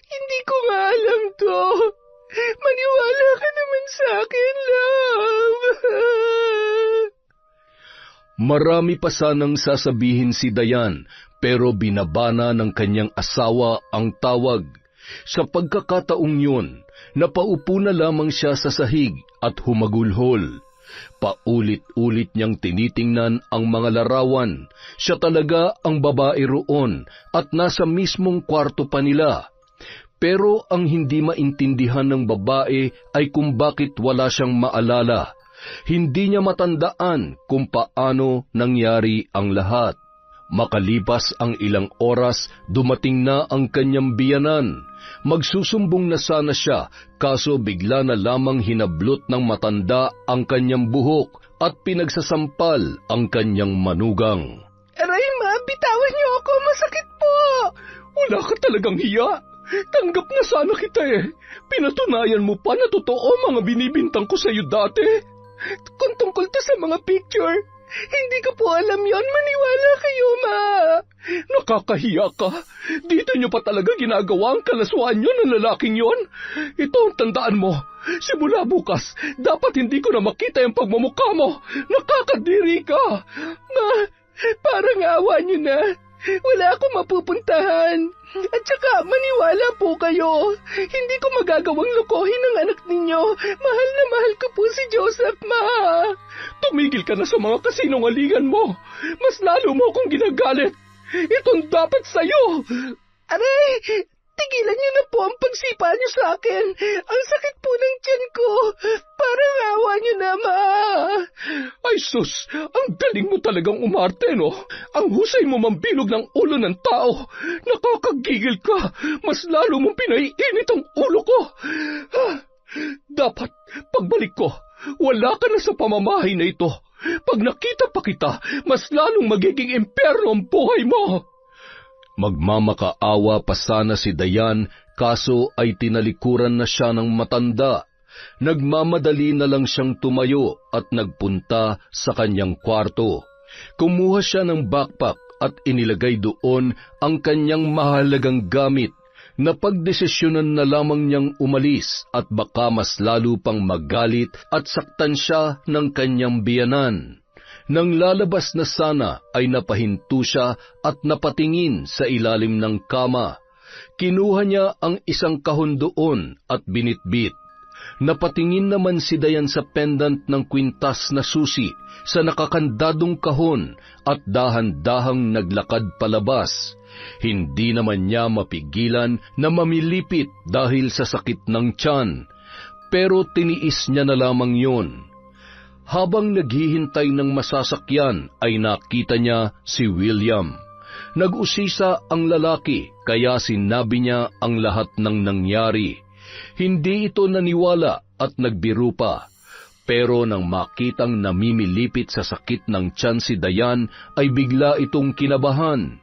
[SPEAKER 3] Hindi ko nga alam to. Maniwala ka naman sa akin, love.
[SPEAKER 1] Marami pa sanang sasabihin si Dayan, pero binabana ng kanyang asawa ang tawag. Sa pagkakataong yun, napaupo na lamang siya sa sahig at humagulhol. Paulit-ulit niyang tinitingnan ang mga larawan. Siya talaga ang babae roon at nasa mismong kwarto pa nila. Pero ang hindi maintindihan ng babae ay kung bakit wala siyang maalala. Hindi niya matandaan kung paano nangyari ang lahat. Makalipas ang ilang oras, dumating na ang kanyang biyanan. Magsusumbong na sana siya, kaso bigla na lamang hinablot ng matanda ang kanyang buhok at pinagsasampal ang kanyang manugang.
[SPEAKER 3] Aray ma, bitawan niyo ako, masakit po!
[SPEAKER 2] Wala ka talagang hiya. Tanggap na sana kita eh. Pinatunayan mo pa na totoo mga binibintang ko sa iyo dati.
[SPEAKER 3] Kung tungkol to sa mga picture, hindi ko po alam yon, maniwala kayo, ma.
[SPEAKER 2] Nakakahiya ka. Dito niyo pa talaga ginagawa ang kalaswaan niyo ng lalaking yon. Ito ang tandaan mo. Simula bukas, dapat hindi ko na makita yung pagmumukha mo. Nakakadiri ka.
[SPEAKER 3] Ma, parang awa niyo na. Wala akong mapupuntahan. At saka, maniwala po kayo. Hindi ko magagawang lokohin ang anak ninyo. Mahal na mahal ko po si Joseph, ma.
[SPEAKER 2] Tumigil ka na sa mga kasinungalingan mo. Mas lalo mo akong ginagalit. Itong dapat sa'yo.
[SPEAKER 3] Aray, tigilan niyo na po ang pagsipa niyo sa akin. Ang sakit po ng tiyan ko. Parang awa niyo na, ma.
[SPEAKER 2] Ay sus, ang galing mo talagang umarte, no? Ang husay mo mambilog ng ulo ng tao. Nakakagigil ka. Mas lalo mong pinaiinit ang ulo ko. Dapat, pagbalik ko, wala ka na sa pamamahay na ito. Pag nakita pa kita, mas lalong magiging imperno ang buhay mo.
[SPEAKER 1] Magmamakaawa pa sana si Dayan, kaso ay tinalikuran na siya ng matanda. Nagmamadali na lang siyang tumayo at nagpunta sa kanyang kwarto. Kumuha siya ng backpack at inilagay doon ang kanyang mahalagang gamit. Napagdesisyonan na lamang niyang umalis at baka mas lalo pang magalit at saktan siya ng kanyang biyanan. Nang lalabas na sana ay napahinto siya at napatingin sa ilalim ng kama. Kinuha niya ang isang kahon doon at binitbit. Napatingin naman si Dayan sa pendant ng kwintas na susi sa nakakandadong kahon at dahan-dahang naglakad palabas. Hindi naman niya mapigilan na mamilipit dahil sa sakit ng tiyan, pero tiniis niya na lamang yun. Habang naghihintay ng masasakyan ay nakita niya si William. Nag-usisa ang lalaki kaya sinabi niya ang lahat ng nangyari. Hindi ito naniwala at nagbiro pa. Pero nang makitang namimilipit sa sakit ng tiyan si Dayan ay bigla itong kinabahan.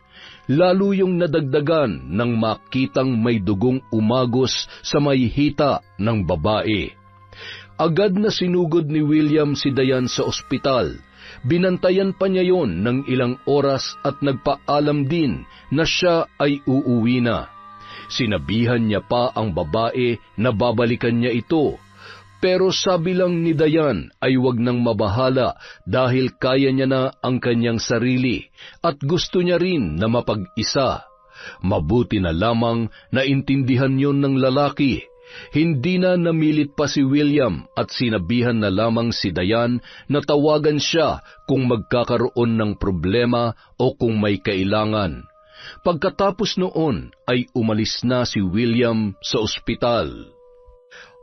[SPEAKER 1] lalo yung nadagdagan nang makitang may dugong umagos sa may hita ng babae. Agad na sinugod ni William si Dayan sa ospital. Binantayan pa niya yon ng ilang oras at nagpaalam din na siya ay uuwi na. Sinabihan niya pa ang babae na babalikan niya ito. Pero sabi lang ni Dayan ay wag nang mabahala dahil kaya niya na ang kanyang sarili at gusto niya rin na mapag-isa. Mabuti na lamang na intindihan yon ng lalaki. Hindi na namilit pa si William at sinabihan na lamang si Dayan na tawagan siya kung magkakaroon ng problema o kung may kailangan. Pagkatapos noon ay umalis na si William sa ospital.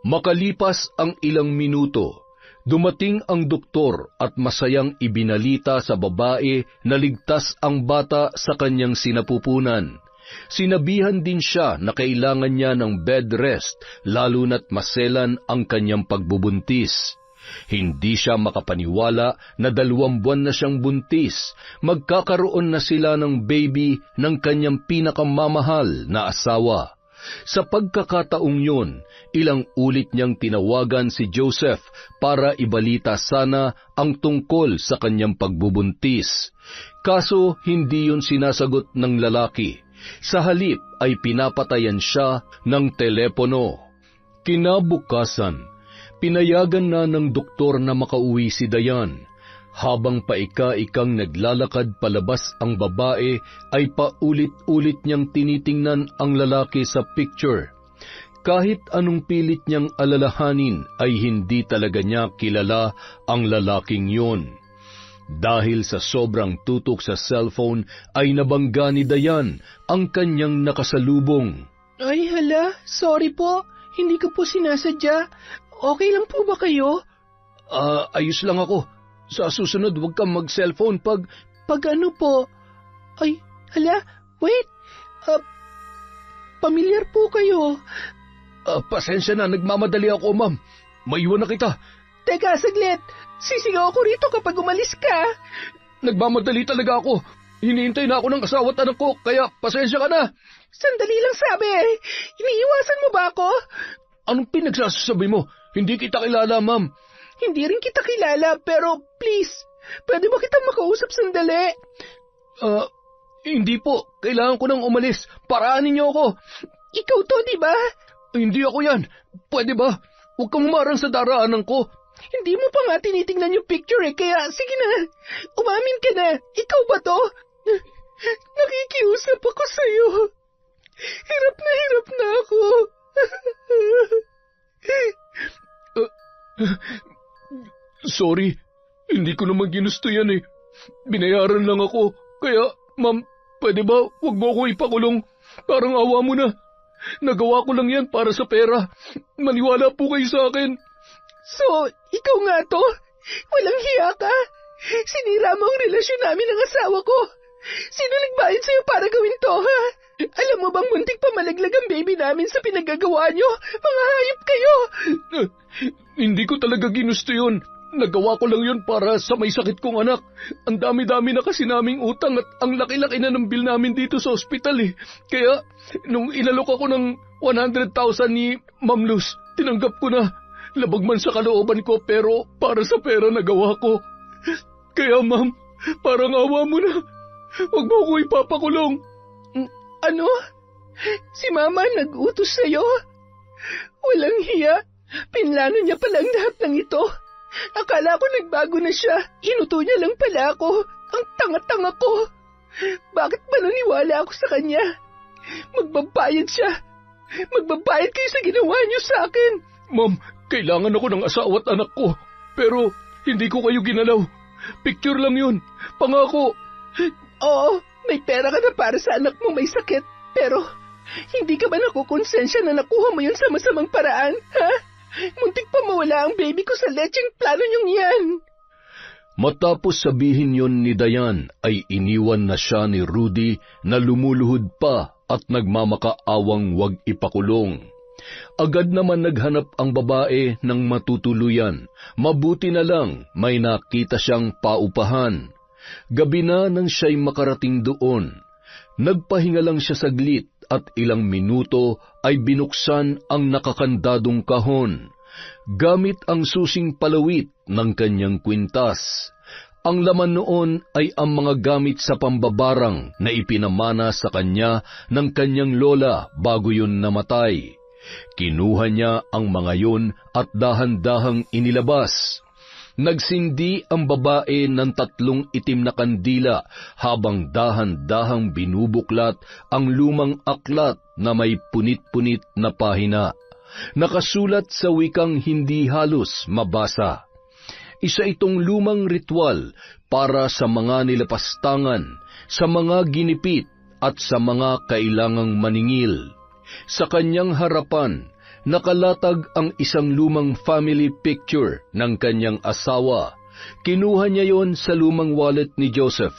[SPEAKER 1] Makalipas ang ilang minuto, dumating ang doktor at masayang ibinalita sa babae na ligtas ang bata sa kanyang sinapupunan. Sinabihan din siya na kailangan niya ng bed rest lalo na't maselan ang kanyang pagbubuntis. Hindi siya makapaniwala na 2 buwan na siyang buntis. Magkakaroon na sila ng baby ng kanyang pinakamamahal na asawa. Sa pagkakataong yun, ilang ulit niyang tinawagan si Joseph para ibalita sana ang tungkol sa kanyang pagbubuntis. Kaso hindi yun sinasagot ng lalaki. Sa halip ay pinapatayan siya ng telepono. Kinabukasan, pinayagan na ng doktor na makauwi si Dayan. Habang paika-ikang naglalakad palabas ang babae, ay paulit-ulit niyang tinitingnan ang lalaki sa picture. Kahit anong pilit niyang alalahanin, ay hindi talaga niya kilala ang lalaking yun. Dahil sa sobrang tutok sa cellphone, ay nabangga ni Dayan ang kanyang nakasalubong.
[SPEAKER 3] Ay hala, sorry po. Hindi ko po sinasadya. Okay lang po ba kayo?
[SPEAKER 1] Ayos lang ako. Sa susunod, huwag kang mag-cellphone pag...
[SPEAKER 3] Pag ano po? Ay, hala, wait. Pamilyar po kayo.
[SPEAKER 1] Pasensya na, nagmamadali ako, ma'am. Maiwan na kita.
[SPEAKER 3] Teka, saglit. Sisigaw ako rito kapag umalis ka.
[SPEAKER 1] Nagmamadali talaga ako. Hinihintay na ako ng asawa at anak ko, kaya pasensya ka na.
[SPEAKER 3] Sandali lang sabi eh. Iniiwasan mo ba ako?
[SPEAKER 1] Anong pinagsasabi mo? Hindi kita kilala, ma'am.
[SPEAKER 3] Hindi rin kita kilala, pero please, pwede ba kitang makausap sandali?
[SPEAKER 1] Hindi po. Kailangan ko nang umalis. Paraanin niyo ako.
[SPEAKER 3] Ikaw to, di ba?
[SPEAKER 1] Hindi ako yan. Pwede ba? Huwag kang umarang sa daraanan ko.
[SPEAKER 3] Hindi mo pa nga tinitingnan yung picture eh, kaya sige na. Umamin ka na. Ikaw ba to? Nakikiusap ako sa'yo. Hirap na ako.
[SPEAKER 1] Sorry, hindi ko naman ginusto yan eh. Binayaran lang ako. Kaya, ma'am, pwede ba huwag mo ako ipakulong? Parang awa mo na. Nagawa ko lang yan para sa pera. Maniwala po kayo sa akin.
[SPEAKER 3] So, ikaw nga to? Walang hiya ka? Sinira mo ang relasyon namin ng asawa ko. Sino nagbayad sa'yo para gawin to, ha? Alam mo bang muntik pa malaglag ang baby namin sa pinagagawa nyo? Mga hayop kayo!
[SPEAKER 1] Hindi ko talaga ginusto yun. Nagawa ko lang yun para sa may sakit kong anak. Ang dami-dami na kasi naming utang at ang laki-laki na ng bill namin dito sa ospital eh. Kaya, nung inalok ako ng 100,000 ni Ma'am Luz, tinanggap ko na. Labag man sa kalooban ko pero para sa pera nagawa ko. Kaya ma'am, parang awa mo na. Huwag mo ko ipapakulong.
[SPEAKER 3] Ano? Si Mama nag-utos sa'yo? Walang hiya. Pinlano niya palang lahat ng ito. Akala ko nagbago na siya. Inuto niya lang pala ako. Ang tanga-tanga ko. Bakit ba naniwala ako sa kanya? Magbabayad siya. Magbabayad kayo sa ginawa niyo sa akin.
[SPEAKER 1] Ma'am, kailangan ako ng asawa at anak ko. Pero hindi ko kayo ginalaw. Picture lang yun. Pangako.
[SPEAKER 3] Oo, may pera ka na para sa anak mo may sakit. Pero hindi ka ba nakukonsensya na nakuha mo yun sa masamang paraan? Ha? Muntik pa mawala ang baby ko sa lecheng plano niyong yan.
[SPEAKER 1] Matapos sabihin yon ni Dayan, ay iniwan na siya ni Rudy na lumuluhod pa at nagmamakaawang wag ipakulong. Agad naman naghanap ang babae ng matutuluyan. Mabuti na lang may nakita siyang paupahan. Gabi na nang siya'y makarating doon. Nagpahinga lang siya saglit at ilang minuto ay binuksan ang nakakandadong kahon, gamit ang susing palawit ng kanyang kwintas. Ang laman noon ay ang mga gamit sa pambabarang na ipinamana sa kanya ng kanyang lola bago yun namatay. Kinuha niya ang mga yun at dahan-dahang inilabas. Nagsindi ang babae ng 3 itim na kandila habang dahan-dahang binubuklat ang lumang aklat na may punit-punit na pahina. Nakasulat sa wikang hindi halos mabasa. Isa itong lumang ritual para sa mga nilapastangan, sa mga ginipit at sa mga kailangang maningil. Sa kanyang harapan, nakalatag ang isang lumang family picture ng kanyang asawa. Kinuha niya yon sa lumang wallet ni Joseph.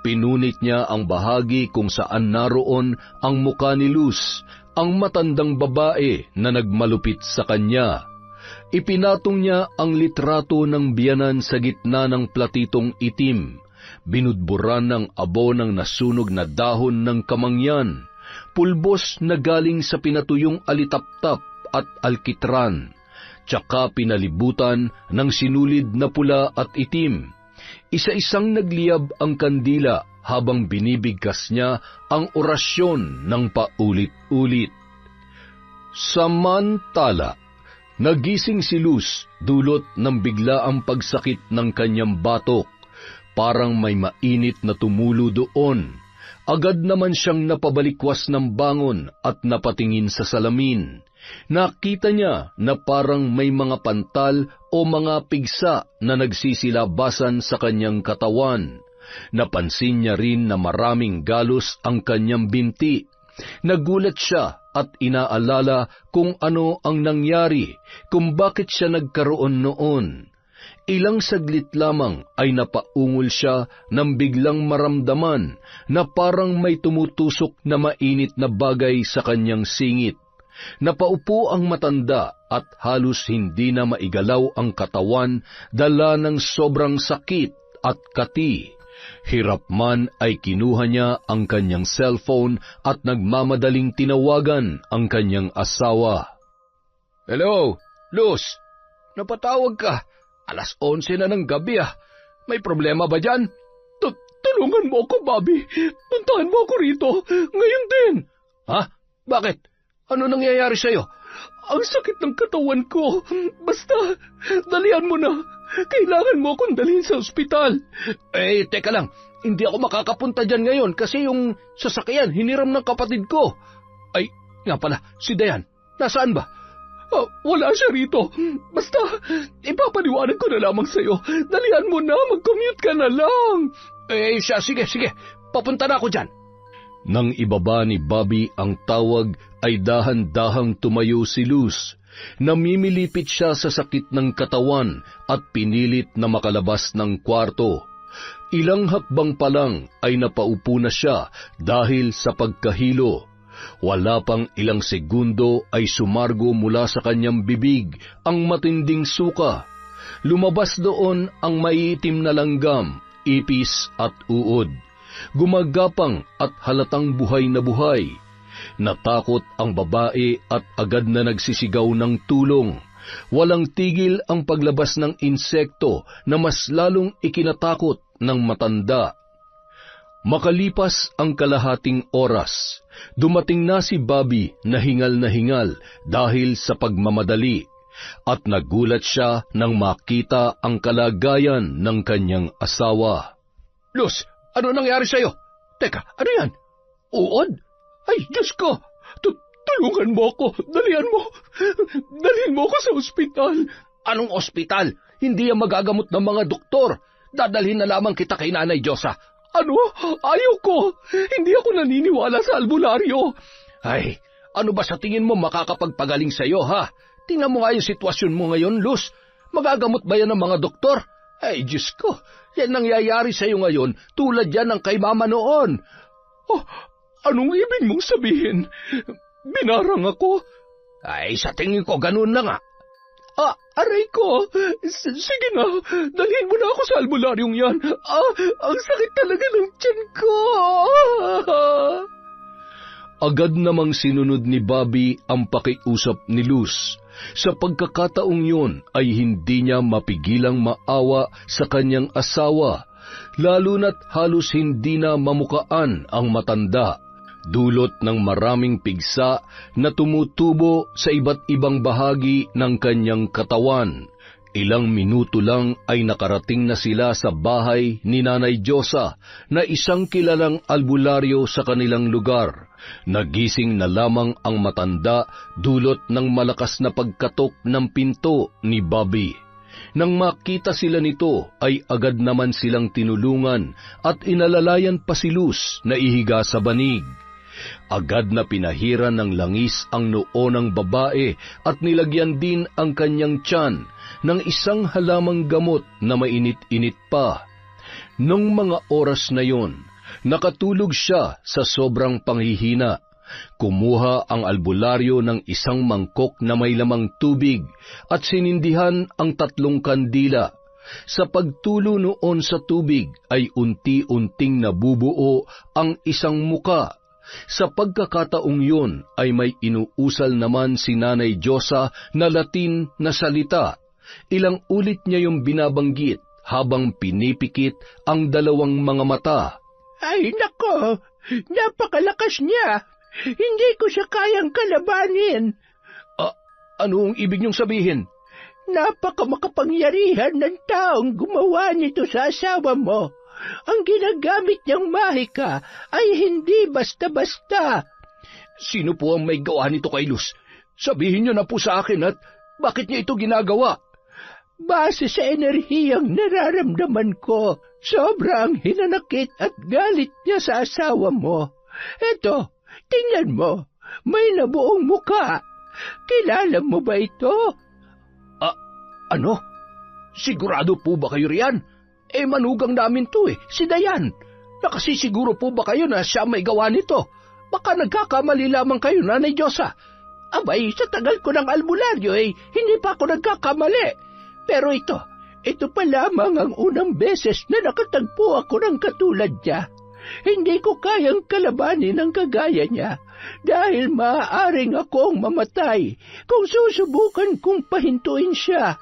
[SPEAKER 1] Pinunit niya ang bahagi kung saan naroon ang muka ni Luz, ang matandang babae na nagmalupit sa kanya. Ipinatong niya ang litrato ng biyanan sa gitna ng platitong itim. Binudburan ng abo ng nasunog na dahon ng kamangyan, pulbos na galing sa pinatuyong alitaptap at alkitran, tsaka pinalibutan ng sinulid na pula at itim. Isa-isang nagliyab ang kandila habang binibigkas niya ang orasyon ng paulit-ulit. Samantala, nagising si Luz dulot ng biglaang pagsakit ng kanyang batok. Parang may mainit na tumulo doon. Agad naman siyang napabalikwas ng bangon at napatingin sa salamin. Nakita niya na parang may mga pantal o mga pigsa na nagsisilabasan sa kanyang katawan. Napansin niya rin na maraming galos ang kanyang binti. Nagulat siya at inaalala kung ano ang nangyari, kung bakit siya nagkaroon noon. Ilang saglit lamang ay napaungol siya nang biglang maramdaman na parang may tumutusok na mainit na bagay sa kanyang singit. Napaupo ang matanda at halos hindi na maigalaw ang katawan dala ng sobrang sakit at kati. Hirap man ay kinuha niya ang kanyang cellphone at nagmamadaling tinawagan ang kanyang asawa.
[SPEAKER 2] Hello, Luz. Napatawag ka. 11:00 na ng gabi May problema ba dyan?
[SPEAKER 3] Tulungan mo ako, Bobby. Puntahan mo ako rito. Ngayon din.
[SPEAKER 2] Ha? Bakit? Ano nangyayari sa'yo?
[SPEAKER 3] Ang sakit ng katawan ko. Basta, dalihan mo na. Kailangan mo akong dalhin sa ospital.
[SPEAKER 2] Teka lang. Hindi ako makakapunta dyan ngayon kasi yung sasakyan hiniram ng kapatid ko. Ay, nga pala, si Dayan. Nasaan ba?
[SPEAKER 3] Wala siya rito. Basta, ipapaliwanag ko na lamang sa'yo. Dalihan mo na, mag-commute ka na lang.
[SPEAKER 2] Sige. Papunta na ako dyan.
[SPEAKER 1] Nang ibaba ni Bobby ang tawag, ay dahan-dahang tumayo si Luz. Namimilipit siya sa sakit ng katawan at pinilit na makalabas ng kwarto. Ilang hakbang pa lang ay napaupo na siya dahil sa pagkahilo. Wala pang ilang segundo ay sumargo mula sa kanyang bibig ang matinding suka. Lumabas doon ang maiitim na langgam, ipis at uod. Gumagapang at halatang buhay na buhay. Natakot ang babae at agad na nagsisigaw ng tulong. Walang tigil ang paglabas ng insekto na mas lalong ikinatakot ng matanda. Makalipas ang kalahating oras, dumating na si Bobby na hingal dahil sa pagmamadali at nagulat siya nang makita ang kalagayan ng kanyang asawa.
[SPEAKER 2] Luz, ano nangyari sa'yo? Teka, ano yan? Uod? Ay, Diyos ko!
[SPEAKER 3] Tulungan mo ako. Dalhin mo ako sa ospital.
[SPEAKER 2] Anong ospital? Hindi yan magagamot ng mga doktor. Dadalhin na lamang kita kay Nanay Diyosa.
[SPEAKER 3] Ano? Ayaw ko. Hindi ako naniniwala sa albularyo.
[SPEAKER 2] Ay, ano ba sa tingin mo makakapagpagaling sa'yo, ha? Tingnan mo nga yung sitwasyon mo ngayon, Luz. Magagamot ba yan ng mga doktor? Ay, Diyos ko, yan nangyayari sa'yo ngayon tulad yan ng kay Mama noon.
[SPEAKER 3] Anong ibig mong sabihin? Binarang ako?
[SPEAKER 2] Ay, sa tingin ko ganun na nga. Aray ko! Sige na, dalhin mo na ako sa albularyong yan. Ang sakit talaga ng tiyan ko!
[SPEAKER 1] Agad namang sinunod ni Bobby ang pakiusap ni Luz. Sa pagkakataong yun ay hindi niya mapigilang maawa sa kanyang asawa, lalo na't halos hindi na mamukaan ang matanda, dulot ng maraming pigsa na tumutubo sa iba't ibang bahagi ng kanyang katawan. Ilang minuto lang ay nakarating na sila sa bahay ni Nanay Diyosa na isang kilalang albularyo sa kanilang lugar. Nagising na lamang ang matanda dulot ng malakas na pagkatok ng pinto ni Bobby. Nang makita sila nito ay agad naman silang tinulungan at inalalayan pa si Luz na ihiga sa banig. Agad na pinahiran ng langis ang noo ng babae at nilagyan din ang kanyang tiyan ng isang halamang gamot na mainit-init pa. Nung mga oras na yon, nakatulog siya sa sobrang panghihina. Kumuha ang albularyo ng isang mangkok na may lamang tubig at sinindihan ang 3 kandila. Sa pagtulo noon sa tubig ay unti-unting nabubuo ang isang muka. Sa pagkakataong yun ay may inuusal naman si Nanay Diyosa na Latin na salita. Ilang ulit niya yung binabanggit habang pinipikit ang 2 mga mata.
[SPEAKER 3] Ay, nako! Napakalakas niya! Hindi ko siya kayang kalabanin!
[SPEAKER 2] Anong ibig niyong sabihin?
[SPEAKER 3] Napakamakapangyarihan ng taong gumawa nito sa asawa mo. Ang ginagamit niyang mahika ay hindi basta-basta.
[SPEAKER 2] Sino po ang may gawa nito kay Luz? Sabihin niyo na po sa akin at bakit niya ito ginagawa?
[SPEAKER 3] Base sa enerhiyang nararamdaman ko, sobrang hinanakit at galit niya sa asawa mo. Eto, tingnan mo, may nabuong muka. Kilala mo ba ito?
[SPEAKER 2] Ano? Sigurado po ba kayo riyan? Manugang namin to si Dayan. Nakasisiguro po ba kayo na siya may gawa nito? Baka nagkakamali lamang kayo, Nanay Diyosa. Abay, sa tagal ko ng albularyo hindi pa ako nagkakamali. Pero ito pa lamang ang unang beses na nakatagpo ako ng katulad niya. Hindi ko kayang kalabanin ang kagaya niya dahil maaaring akong mamatay kung susubukan kong pahintuin siya.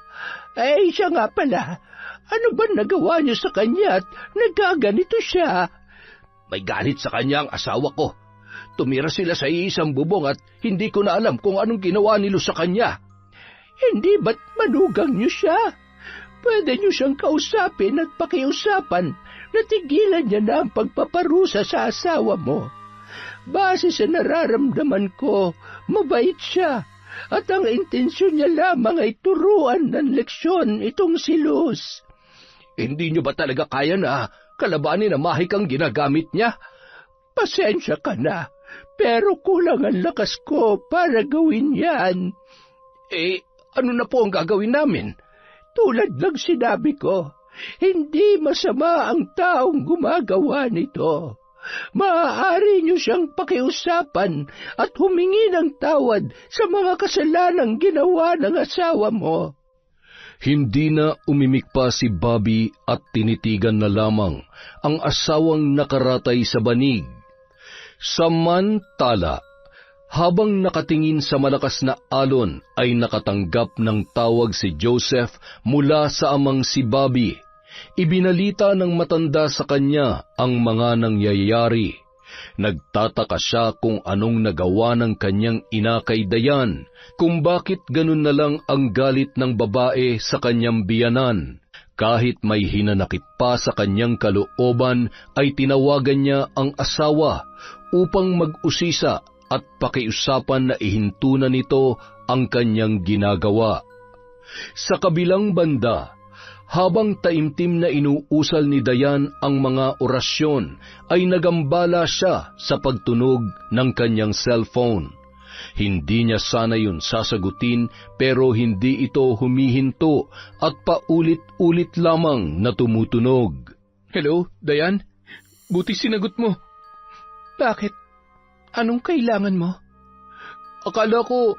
[SPEAKER 2] Siya nga pala, ano ba nagawa niyo sa kanya at nagkaganito siya? May galit sa kanya ang asawa ko. Tumira sila sa isang bubong at hindi ko na alam kung anong ginawa nilo sa kanya.
[SPEAKER 3] Hindi ba't manugang niyo siya? Pwede niyo siyang kausapin at pakiusapan na tigilan niya na ang pagpaparusa sa asawa mo. Base sa nararamdaman ko, mabait siya at ang intensyon niya lamang ay turuan ng leksyon itong si Luz.
[SPEAKER 2] Hindi niyo ba talaga kaya na kalabanin ang mahikang ginagamit niya?
[SPEAKER 3] Pasensya ka na, pero kulang ang lakas ko para gawin yan.
[SPEAKER 2] Ano na po ang gagawin namin?
[SPEAKER 3] Tulad ng sinabi ko, hindi masama ang taong gumagawa nito. Maaari niyo siyang pakiusapan at humingi ng tawad sa mga kasalanang ginawa ng asawa mo.
[SPEAKER 1] Hindi na umimik pa si Bobby at tinitigan na lamang ang asawang nakaratay sa banig. Samantala, habang nakatingin sa malakas na alon ay nakatanggap ng tawag si Joseph mula sa amang si Bobby. Ibinalita ng matanda sa kanya ang mga nangyayari. Nagtataka siya kung anong nagawa ng kanyang ina kay Dayan, kung bakit ganun na lang ang galit ng babae sa kanyang biyanan. Kahit may hinanakit pa sa kanyang kalooban ay tinawagan niya ang asawa upang mag-usisa at pakiusapan na ihintunan nito ang kanyang ginagawa. Sa kabilang banda, habang taimtim na inuusal ni Dayan ang mga orasyon, ay nagambala siya sa pagtunog ng kanyang cellphone. Hindi niya sana yun sasagutin pero hindi ito humihinto at paulit-ulit lamang na tumutunog.
[SPEAKER 2] Hello, Dayan? Buti sinagot mo.
[SPEAKER 3] Bakit? Anong kailangan mo?
[SPEAKER 2] Akala ko,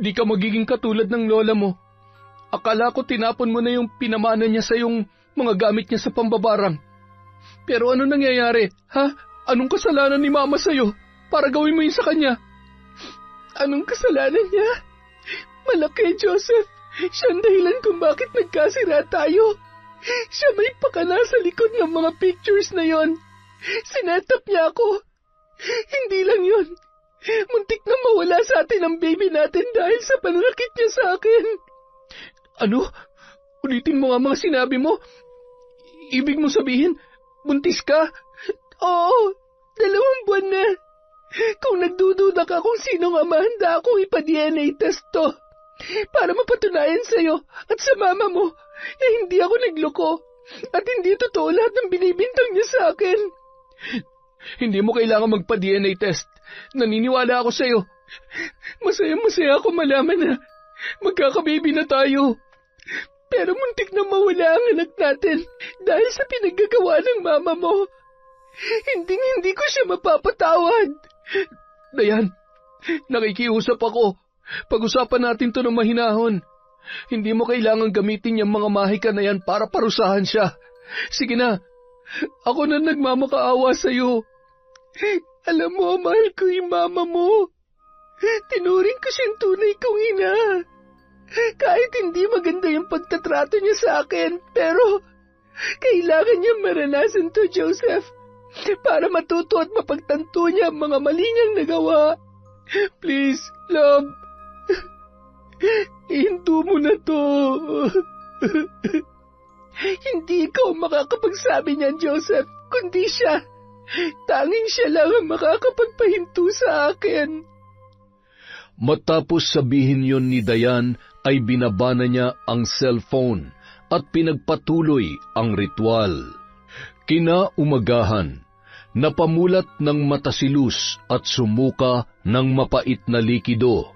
[SPEAKER 2] di ka magiging katulad ng lola mo. Akala ko tinapon mo na yung pinamana niya sa yung mga gamit niya sa pambabarang. Pero ano nangyayari, ha? Anong kasalanan ni Mama sa'yo para gawin mo yun sa kanya?
[SPEAKER 3] Anong kasalanan niya? Malaki, Joseph. Siya ang dahilan kung bakit nagkasira tayo. Siya may pakana sa likod ng mga pictures na yon. Sinetap niya ako. Hindi lang yon. Muntik na mawala sa atin ang baby natin dahil sa pananakit niya sa akin.
[SPEAKER 2] Ano? Ulitin mo nga mga sinabi mo. Ibig mo sabihin, buntis ka?
[SPEAKER 3] Oo, 2 buwan na. Kung nagdududa ka kung sinong ama, handa akong ipa-DNA test to. Para mapatunayan sa'yo at sa mama mo na hindi ako nagloko at hindi totoo lahat ng binibintang niya sa akin.
[SPEAKER 2] Hindi mo kailangan magpa-DNA test. Naniniwala ako sa'yo.
[SPEAKER 3] Masaya ako malaman na magkakababy na tayo. Pero muntik na mawala ang anak natin dahil sa pinaggagawa ng mama mo. Hindi ko siya mapapatawad.
[SPEAKER 2] Dayan, nakikiusap ako. Pag-usapan natin to ng mahinahon. Hindi mo kailangang gamitin yung mga mahika na yan para parusahan siya. Sige na, ako na nagmamakaawa sa'yo.
[SPEAKER 3] Alam mo, mahal ko yung mama mo. Tinuring ko siyang tunay kong ina. Kahit hindi maganda yung pagtatrato niya sa akin, pero kailangan niya maranasan to, Joseph, para matuto at mapagtanto niya ang mga mali niyang nagawa. Please, love, ihinto mo na to. Hindi ikaw makakapagsabi niyan, Joseph, kundi siya. Tanging siya lang ang makakapagpahinto sa akin.
[SPEAKER 1] Matapos sabihin yon ni Dayan, ay binabana niya ang cellphone at pinagpatuloy ang ritual. Kinaumagahan, napamulat ng mata si Luz at sumuka ng mapait na likido.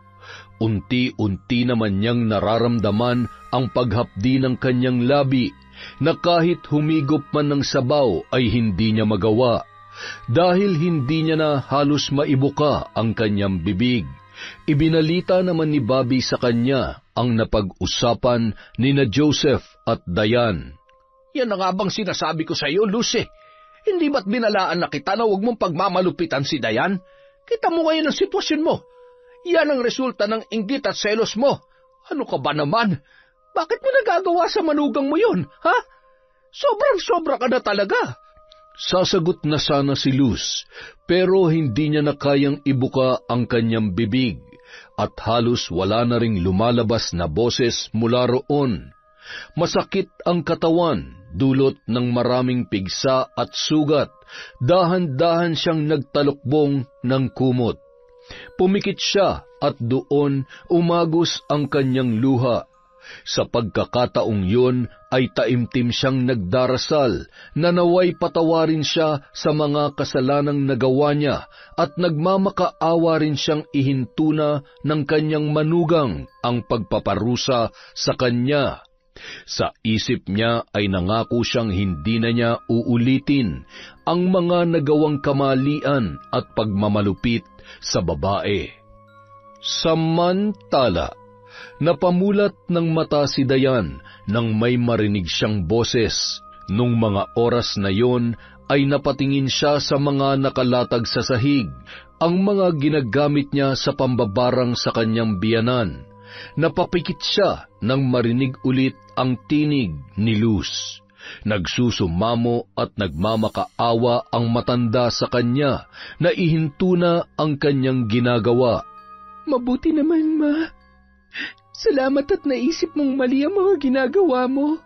[SPEAKER 1] Unti-unti naman niyang nararamdaman ang paghapdi ng kanyang labi na kahit humigop man ng sabaw ay hindi niya magawa dahil hindi niya na halos maibuka ang kanyang bibig. Ibinalita naman ni Bobby sa kanya ang napag-usapan ni na Joseph at Dayan.
[SPEAKER 2] Yan na nga bang sinasabi ko sa iyo, Lucy? Hindi ba't binalaan na kita na huwag mong pagmamalupitan si Dayan? Kita mo ngayon ang sitwasyon mo. Yan ang resulta ng inggit at selos mo. Ano ka ba naman? Bakit mo nagagawa sa manugang mo yun, ha? Sobrang-sobra ka na talaga.
[SPEAKER 1] Sasagot na sana si Luz, pero hindi niya na kayang ibuka ang kanyang bibig at halos wala na ring lumalabas na boses mula roon. Masakit ang katawan, dulot ng maraming pigsa at sugat, dahan-dahan siyang nagtalukbong ng kumot. Pumikit siya at doon umagos ang kanyang luha. Sa pagkakataong yun ay taimtim siyang nagdarasal na naway patawarin siya sa mga kasalanang nagawa niya at nagmamakaawa rin siyang ihintuna ng kanyang manugang ang pagpaparusa sa kanya. Sa isip niya ay nangako siyang hindi na niya uulitin ang mga nagawang kamalian at pagmamalupit sa babae. Samantala, napamulat ng mata si Dayan nang may marinig siyang boses. Nung mga oras na yon ay napatingin siya sa mga nakalatag sa sahig, ang mga ginagamit niya sa pambabarang sa kanyang biyanan. Napapikit siya nang marinig ulit ang tinig ni Luz. Nagsusumamo at nagmamakaawa ang matanda sa kanya na ihinto na ang kanyang ginagawa.
[SPEAKER 3] Mabuti naman, Ma. Salamat at naisip mong mali ang mga ginagawa mo.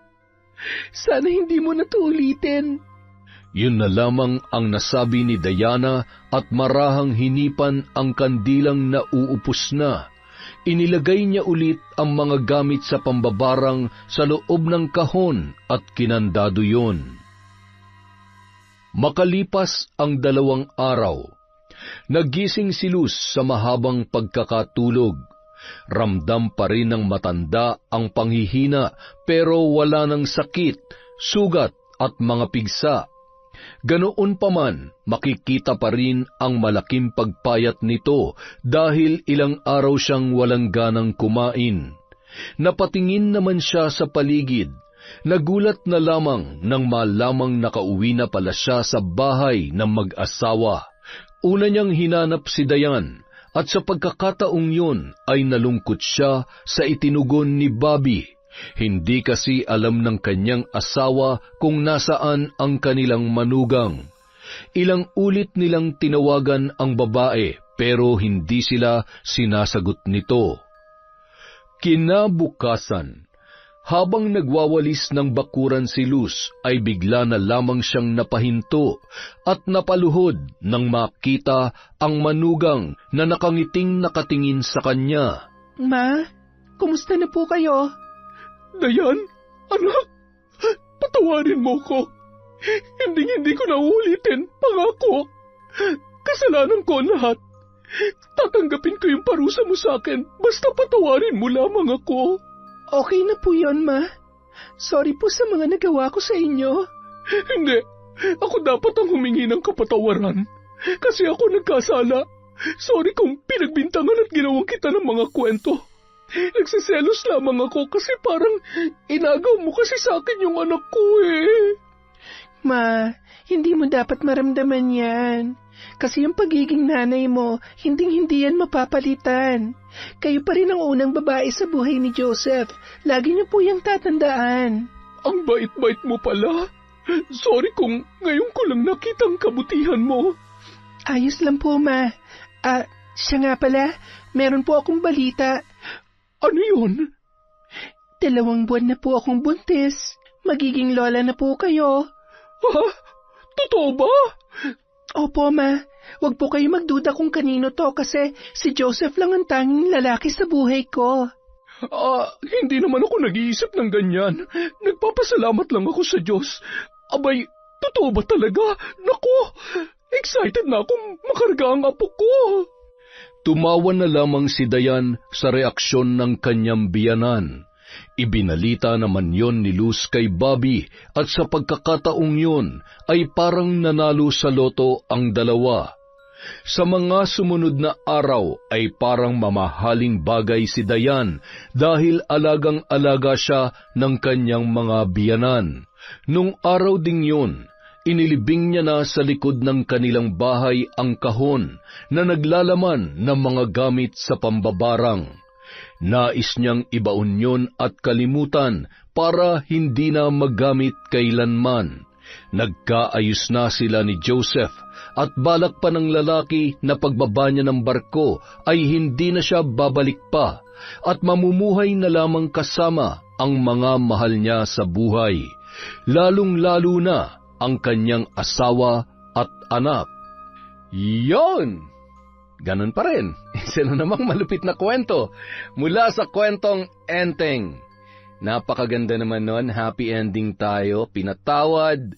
[SPEAKER 3] Sana hindi mo na to ulitin.
[SPEAKER 1] Yun na lamang ang nasabi ni Diana at marahang hinipan ang kandilang nauupos na. Inilagay niya ulit ang mga gamit sa pambabarang sa loob ng kahon at kinandado yon. Makalipas ang 2 araw, nagising si Luz sa mahabang pagkakatulog. Ramdam pa rin ng matanda ang panghihina pero wala ng sakit, sugat at mga pigsa. Ganoon pa man, makikita pa rin ang malaking pagpayat nito dahil ilang araw siyang walang ganang kumain. Napatingin naman siya sa paligid. Nagulat na lamang nang malamang nakauwi na pala siya sa bahay ng mag-asawa. Una niyang hinanap si Dayan, at sa pagkakataong yun ay nalungkot siya sa itinugon ni Bobby. Hindi kasi alam ng kanyang asawa kung nasaan ang kanilang manugang. Ilang ulit nilang tinawagan ang babae pero hindi sila sinasagot nito. Kinabukasan, habang nagwawalis ng bakuran si Luz, ay bigla na lamang siyang napahinto at napaluhod nang makita ang manugang na nakangiting nakatingin sa kanya.
[SPEAKER 3] Ma, kumusta na po kayo?
[SPEAKER 2] Dayan, anak, patawarin mo ko. Hindi ko na uulitin, pangako. Kasalanan ko ang lahat. Tatanggapin ko yung parusa mo sa akin, basta patawarin mo lamang ako.
[SPEAKER 3] Okay na po yun, Ma. Sorry po sa mga nagawa ko sa inyo.
[SPEAKER 2] Hindi, ako dapat ang humingi ng kapatawaran. Kasi ako nagkasala. Sorry kung pinagbintangan at ginawang kita ng mga kwento. Nagsiselos lamang ako kasi parang inagaw mo kasi sa akin yung anak ko eh.
[SPEAKER 3] Ma, hindi mo dapat maramdaman yan. Kasi yung pagiging nanay mo, hinding-hindi yan mapapalitan. Kayo pa rin ang unang babae sa buhay ni Joseph. Lagi niyo po yung tatandaan.
[SPEAKER 2] Ang bait-bait mo pala. Sorry kung ngayon ko lang nakita ang kabutihan mo.
[SPEAKER 3] Ayos lang po, Ma. Siya nga pala, meron po akong balita.
[SPEAKER 2] Ano yun?
[SPEAKER 3] 2 buwan na po akong buntis. Magiging lola na po kayo.
[SPEAKER 2] Ha? Totoo ba?
[SPEAKER 3] Opo, Ma. Huwag po kayo magduda kung kanino to kasi si Joseph lang ang tanging lalaki sa buhay ko.
[SPEAKER 2] Hindi naman ako nag-iisip ng ganyan. Nagpapasalamat lang ako sa Diyos. Abay, totoo ba talaga? Naku, excited na akong makarga ang apo ko.
[SPEAKER 1] Tumawa na lamang si Dayan sa reaksyon ng kanyang biyanan. Ibinalita naman yon ni Luz kay Bobby at sa pagkakataong yon ay parang nanalo sa loto ang dalawa. Sa mga sumunod na araw ay parang mamahaling bagay si Dayan dahil alagang-alaga siya ng kanyang mga biyanan. Nung araw ding yon, inilibing niya na sa likod ng kanilang bahay ang kahon na naglalaman ng mga gamit sa pambabarang. Nais niyang ibaon yun at kalimutan para hindi na magamit kailanman. Nagkaayos na sila ni Joseph at balak pa ng lalaki na pagbaba niya ng barko ay hindi na siya babalik pa at mamumuhay na lamang kasama ang mga mahal niya sa buhay, lalong-lalo na ang kanyang asawa at anak.
[SPEAKER 2] Yon! Ganon pa rin. Isa na namang malupit na kwento mula sa kwentong Enteng. Napakaganda naman nun, happy ending tayo. Pinatawad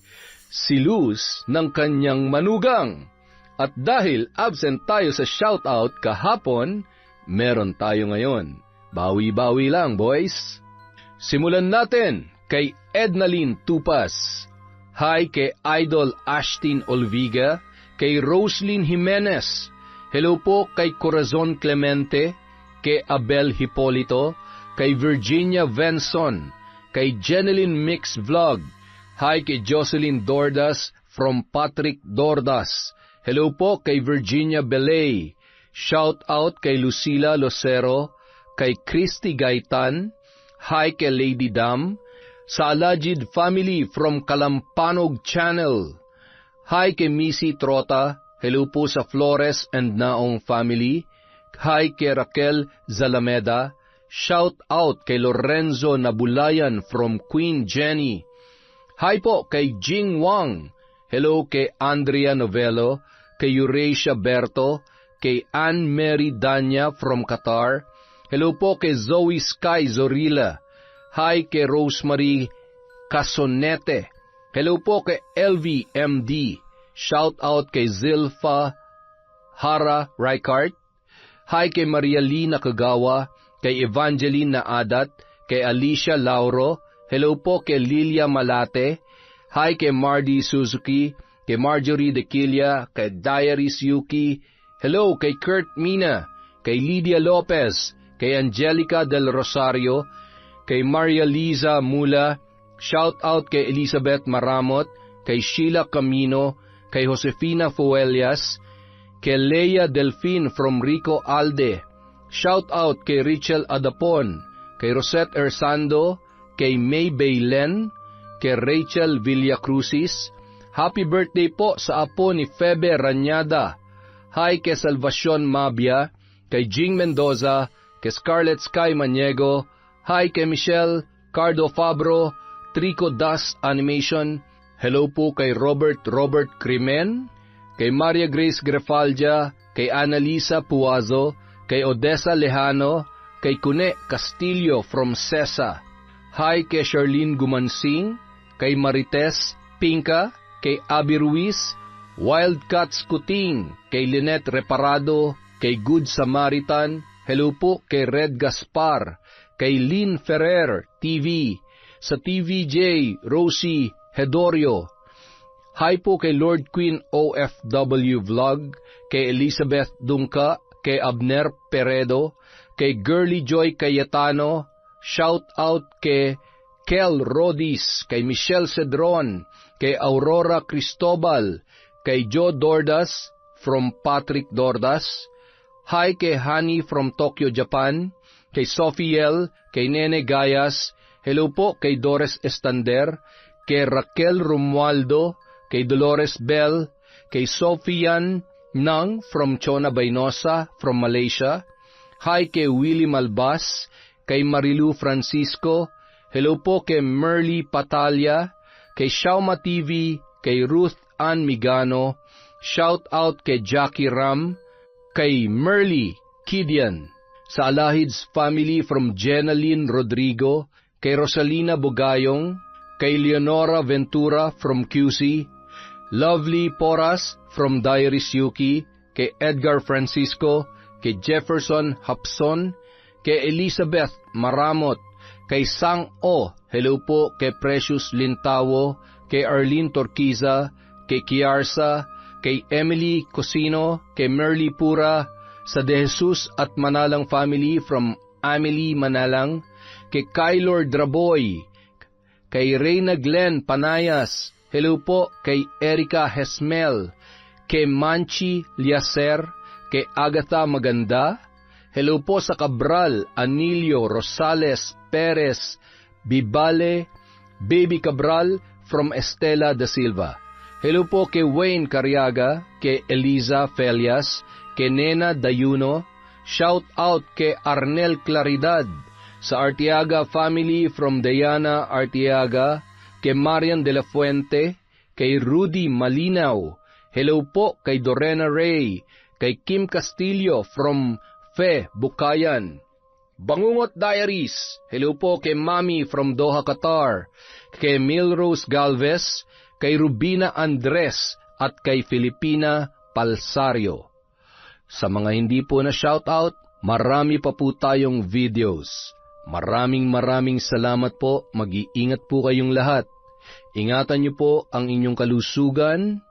[SPEAKER 2] si Luz ng kanyang manugang. At dahil absent tayo sa shoutout kahapon, meron tayo ngayon. Bawi-bawi lang, boys. Simulan natin kay Ednaline Tupas. Hi kay Idol Ashtin Olviga, kay Roslyn Jimenez. Hello po kay Corazon Clemente, kay Abel Hipolito, kay Virginia Venson, kay Jeneline Mix Vlog. Hi kay Jocelyn Dordas from Patrick Dordas. Hello po kay Virginia Belay. Shout out kay Lucila Lucero, kay Christy Gaitan. Hi kay Lady Dam. Sa Alajid family from Kalampanog Channel. Hi kay Missy Trota. Hello po sa Flores and Naong family. Hi kay Raquel Zalameda. Shout out kay Lorenzo Nabulayan from Queen Jenny. Hi po kay Jing Wang. Hello kay Andrea Novello, kay Eurasia Berto, kay Anne Mary Danya from Qatar. Hello po kay Zoe Sky Zorilla. Hi kay Rosemary Casonete. Hello po kay LVMD. Shout out kay Zilpha Hara Ricart. Hi kay Maria Lina Kagawa, kay Evangeline Naadat, kay Alicia Lauro. Hello po kay Lilia Malate. Hi kay Mardy Suzuki, kay Marjorie Dequilia, kay Diaries Yuki. Hello kay Kurt Mina, kay Lydia Lopez, kay Angelica del Rosario, kay Maria Liza Mula, shout out kay Elizabeth Maramot, kay Sheila Camino, kay Josefina Fuelias, kay Leia Delfin from Rico Alde, shout out kay Richel Adapon, kay Rosette Ersando, kay May Baylen, kay Rachel Villacrucis. Happy birthday po sa apo ni Febe Ranyada. Hi kay Salvacion Mabia, kay Jing Mendoza, kay Scarlett Sky Maniego. Hi kay Michelle Cardo Fabro, Trico Das Animation. Hello po kay Robert Crimen, kay Maria Grace Grefaldia, kay Annalisa Puazo, kay Odessa Lejano, kay Cune Castillo from Sesa. Hi kay Charlene Gumansing, kay Marites Pinka, kay Abby Ruiz, Wildcats Kuting, kay Lynette Reparado, kay Good Samaritan. Hello po kay Red Gaspar, kay Lynn Ferrer TV, sa TVJ Rosie Hedorio. Hi po kay Lord Queen OFW Vlog, kay Elizabeth Dungka, kay Abner Peredo, kay Girly Joy Cayetano, shout out kay Kel Rodis, kay Michelle Cedron, kay Aurora Cristobal, kay Joe Dordas from Patrick Dordas. Hi kay Hani from Tokyo, Japan, kay Sophiel, kay Nene Gayas. Hello po kay Doris Estander, kay Raquel Romualdo, kay Dolores Bell, kay Sofian Nang from Chona Baynosa from Malaysia. Hi kay Willie Malbas, kay Marilu Francisco. Hello po kay Merly Patalia, kay Shauma TV, kay Ruth Ann Migano. Shout out kay Jackie Ram, kay Merly Kidian. Sa Alahids family from Jenaline Rodrigo, kay Rosalina Bugayong, kay Leonora Ventura from QC, Lovely Poras from Diaries Yuki, kay Edgar Francisco, kay Jefferson Hapson, kay Elizabeth Maramot, kay Sang O, hello po kay Precious Lintawo, kay Arlene Torquiza, kay Kiarsa, kay Emily Cosino, kay Merly Pura, sa De Jesus at Manalang family from Amelie Manalang, kay Kylor Draboy, kay Reyna Glenn Panayas, hello po kay Erica Hesmel, kay Manchi Liaser, kay Agatha Maganda, hello po sa Cabral, Anilio, Rosales, Perez, Bibale, Baby Cabral from Estela da Silva. Hello po kay Wayne Cariaga, kay Eliza Felias, kay Nena Dayuno. Shout out kay Arnel Claridad, sa Arteaga family from Diana Arteaga, kay Marian de la Fuente, kay Rudy Malinaw. Hello po kay Dorena Ray, kay Kim Castillo from Fe Bukayan. Bangungot Diaries, hello po kay Mami from Doha, Qatar, kay Milrose Galvez, kay Rubina Andres, at kay Filipina Palsario. Sa mga hindi po na shoutout, marami pa po tayong videos. Maraming salamat po, mag-iingat po kayong lahat. Ingatan niyo po ang inyong kalusugan,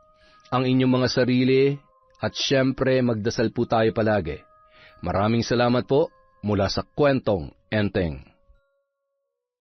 [SPEAKER 2] ang inyong mga sarili, at syempre magdasal po tayo palagi. Maraming salamat po mula sa Kwentong Enteng.